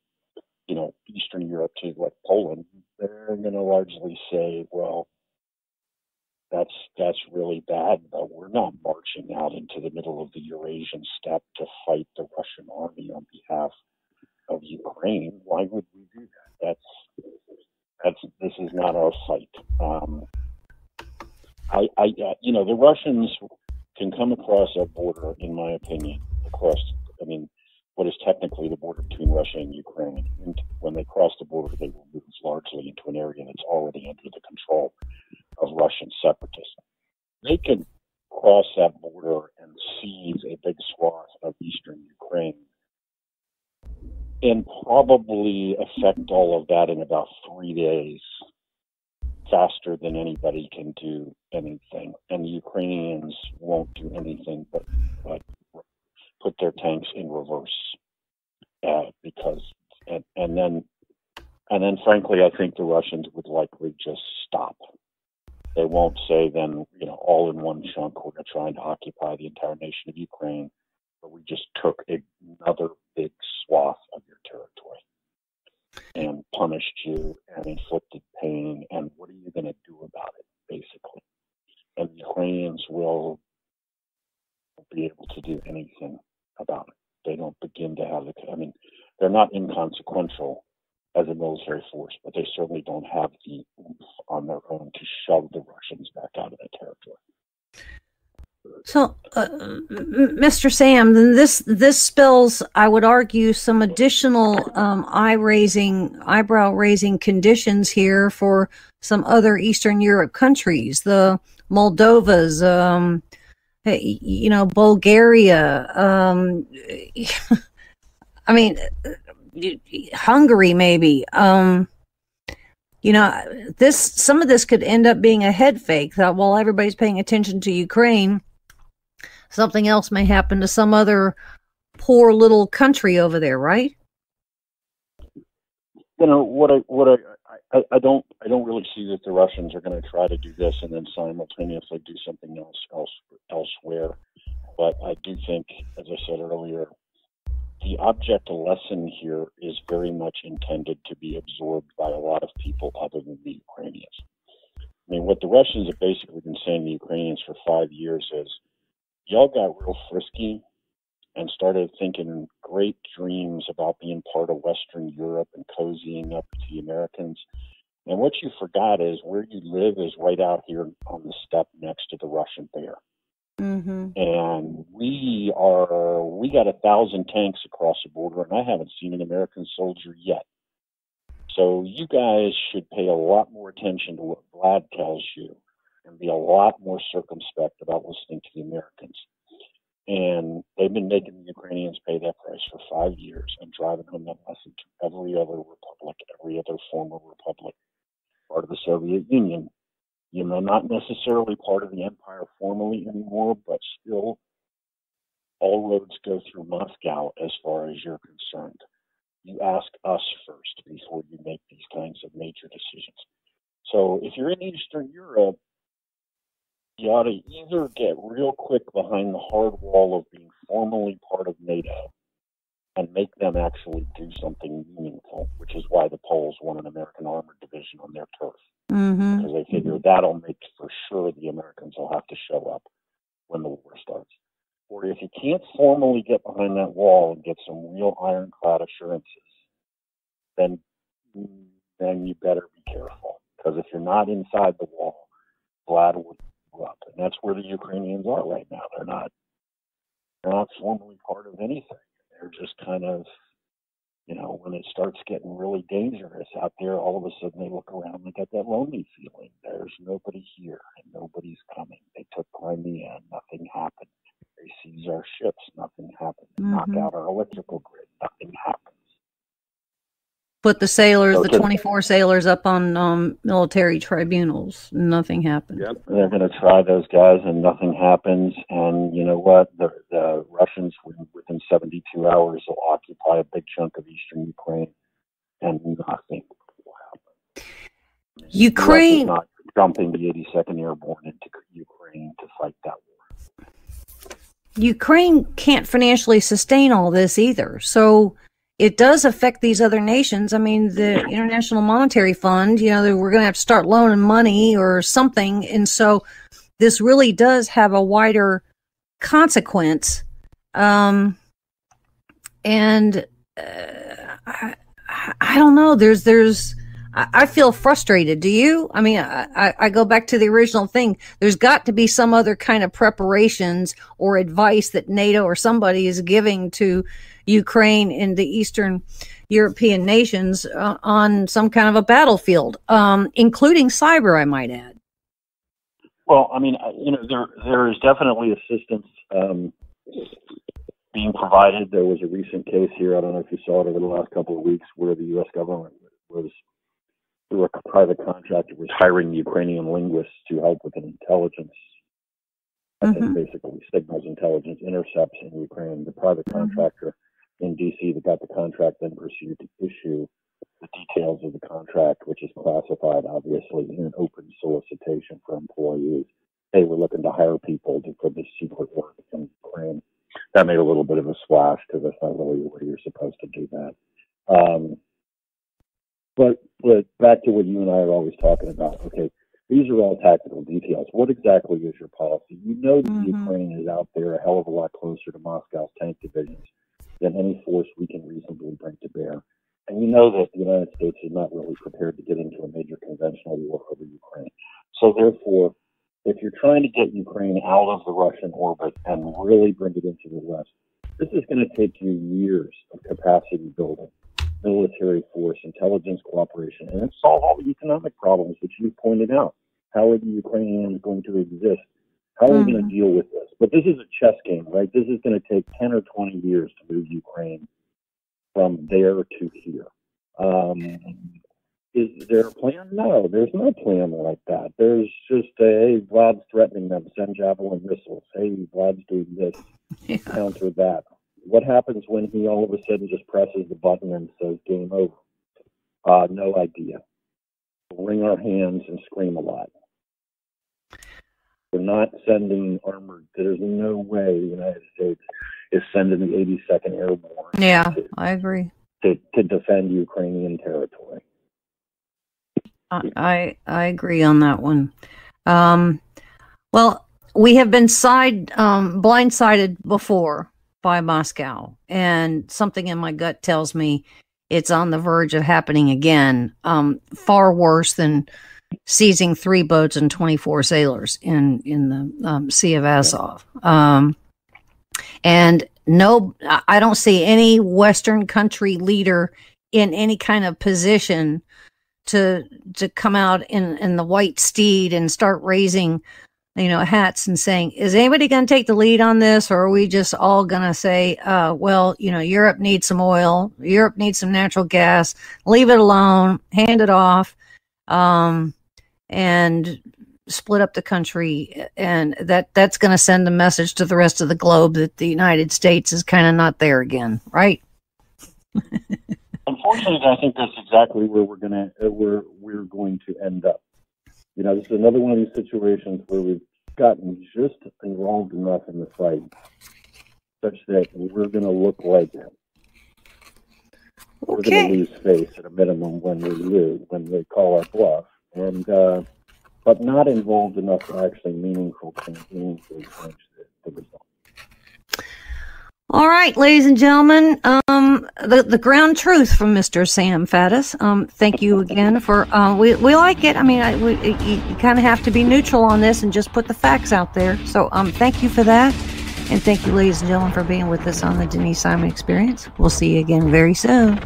Speaker 12: Eastern Europe too, like Poland, they're going to largely say, well, that's really bad, but we're not marching out into the middle of the Eurasian steppe to fight the Russian army on behalf of Ukraine. Why would we do that? This is not our fight. The Russians can come across a border, in my opinion, what is technically the border between Russia and Ukraine. And when they cross the border, they will move largely into an area that's already under the control of Russian separatists. They can cross that border and seize a big swath of eastern Ukraine and probably affect all of that in about 3 days, faster than anybody can do anything. And the Ukrainians won't do anything but put their tanks in reverse, because and then frankly, I think the Russians would likely just stop. They won't say then, all in one chunk, we're trying to occupy the entire nation of Ukraine, but we just took another big swath of your territory and punished you and inflicted pain, and what are you going to do about it, basically? And the Ukrainians will be able to do anything about it. They don't begin to have they're not inconsequential as a military force, but they certainly don't have the oomph on their own to shove the Russians back out of that territory.
Speaker 4: So, Mr. Sam, then this spells, I would argue, some additional eyebrow-raising conditions here for some other Eastern Europe countries, the Moldovas, Bulgaria, Hungary, maybe. Some of this could end up being a head fake. That while everybody's paying attention to Ukraine, something else may happen to some other poor little country over there, right?
Speaker 12: I don't really see that the Russians are going to try to do this and then simultaneously do something elsewhere. But I do think, as I said earlier, the object lesson here is very much intended to be absorbed by a lot of people other than the Ukrainians. What the Russians have basically been saying to the Ukrainians for 5 years is, y'all got real frisky and started thinking great dreams about being part of Western Europe and cozying up to the Americans. And what you forgot is where you live is right out here on the steppe next to the Russian bear. Mm-hmm. And we got 1,000 tanks across the border, and I haven't seen an American soldier yet. So you guys should pay a lot more attention to what Vlad tells you and be a lot more circumspect about listening to the Americans. And they've been making the Ukrainians pay that price for 5 years and driving home that lesson to every other republic, every other former republic, part of the Soviet Union. Not necessarily part of the empire formally anymore, but still all roads go through Moscow as far as you're concerned. You ask us first before you make these kinds of major decisions. So if you're in Eastern Europe, you ought to either get real quick behind the hard wall of being formally part of NATO and make them actually do something meaningful, which is why the Poles want an American armored division on their turf. Mm-hmm. Because they figure that'll make for sure the Americans will have to show up when the war starts. Or if you can't formally get behind that wall and get some real ironclad assurances, then you better be careful. Because if you're not inside the wall, Vlad will go up. And that's where the Ukrainians are right now. They're not formally part of anything. They're just kind of, when it starts getting really dangerous out there, all of a sudden they look around and they get that lonely feeling. There's nobody here and nobody's coming. They took Crimea and nothing happened. They seize our ships, nothing happened. They knock out our electrical grid, nothing happens.
Speaker 4: Put the sailors, the 24 sailors up on military tribunals, nothing happens.
Speaker 12: Yep. They're going to try those guys and nothing happens. And you know what? The Russians, within 72 hours, will occupy a big chunk of eastern Ukraine and nothing will happen.
Speaker 4: Ukraine.
Speaker 12: The US is not dumping the 82nd Airborne into Ukraine to fight that war.
Speaker 4: Ukraine can't financially sustain all this either. So it does affect these other nations. The International Monetary Fund, we're going to have to start loaning money or something. And so this really does have a wider consequence. I don't know. I feel frustrated. Do you? I go back to the original thing. There's got to be some other kind of preparations or advice that NATO or somebody is giving to Ukraine and the Eastern European nations on some kind of a battlefield, including cyber, I might add.
Speaker 12: Well, there is definitely assistance being provided. There was a recent case here, I don't know if you saw it over the last couple of weeks, where the U.S. government was, through a private contractor, was hiring Ukrainian linguists to help with an intelligence, I think basically signals intelligence intercepts in Ukraine. The private contractor in D.C. that got the contract then proceeded to issue the details of the contract, which is classified, obviously, in an open solicitation for employees. Hey, we're looking to hire people for this secret work in Ukraine. That made a little bit of a splash because that's not really where you're supposed to do that. But back to what you and I are always talking about. Okay, these are all tactical details. What exactly is your policy? You know that Ukraine is out there a hell of a lot closer to Moscow's tank divisions than any force we can reasonably bring to bear. And you know that the United States is not really prepared to get into a major conventional war over Ukraine. So therefore, if you're trying to get Ukraine out of the Russian orbit and really bring it into the West, this is going to take you years of capacity building, military force, intelligence cooperation, and then solve all the economic problems which you pointed out. How are the Ukrainians going to exist? How are we going to deal with this? But this is a chess game, right? This is going to take 10 or 20 years to move Ukraine from there to here. Is there a plan? No, there's no plan like that. There's just, hey, Vlad's threatening them, send Javelin missiles. Hey, Vlad's doing this, counter that. What happens when he all of a sudden just presses the button and says game over? No idea. We'll wring our hands and scream a lot. We're not sending armored. There's no way the United States is sending the 82nd Airborne.
Speaker 4: Yeah, I agree.
Speaker 12: To defend Ukrainian territory.
Speaker 4: I agree on that one. Well, we have been blindsided before by Moscow, and something in my gut tells me it's on the verge of happening again. Far worse than seizing 3 boats and 24 sailors in the Sea of Azov. And no, I don't see any Western country leader in any kind of position to come out in the white steed and start raising, hats and saying, is anybody going to take the lead on this? Or are we just all going to say, well, Europe needs some oil, Europe needs some natural gas, leave it alone, hand it off, and split up the country. And that's going to send a message to the rest of the globe that the United States is kind of not there again, right?
Speaker 12: Unfortunately, I think that's exactly where we're going to end up. This is another one of these situations where we've gotten just involved enough in the fight such that we're going to look like we're going to lose face at a minimum when we lose, when they call our bluff, and but not involved enough to actually meaningfully change the result.
Speaker 4: All right, ladies and gentlemen, the ground truth from Mr. Sam Faddis. Thank you again for, we like it. I mean, you kind of have to be neutral on this and just put the facts out there. So thank you for that. And thank you, ladies and gentlemen, for being with us on the Denise Simon Experience. We'll see you again very soon.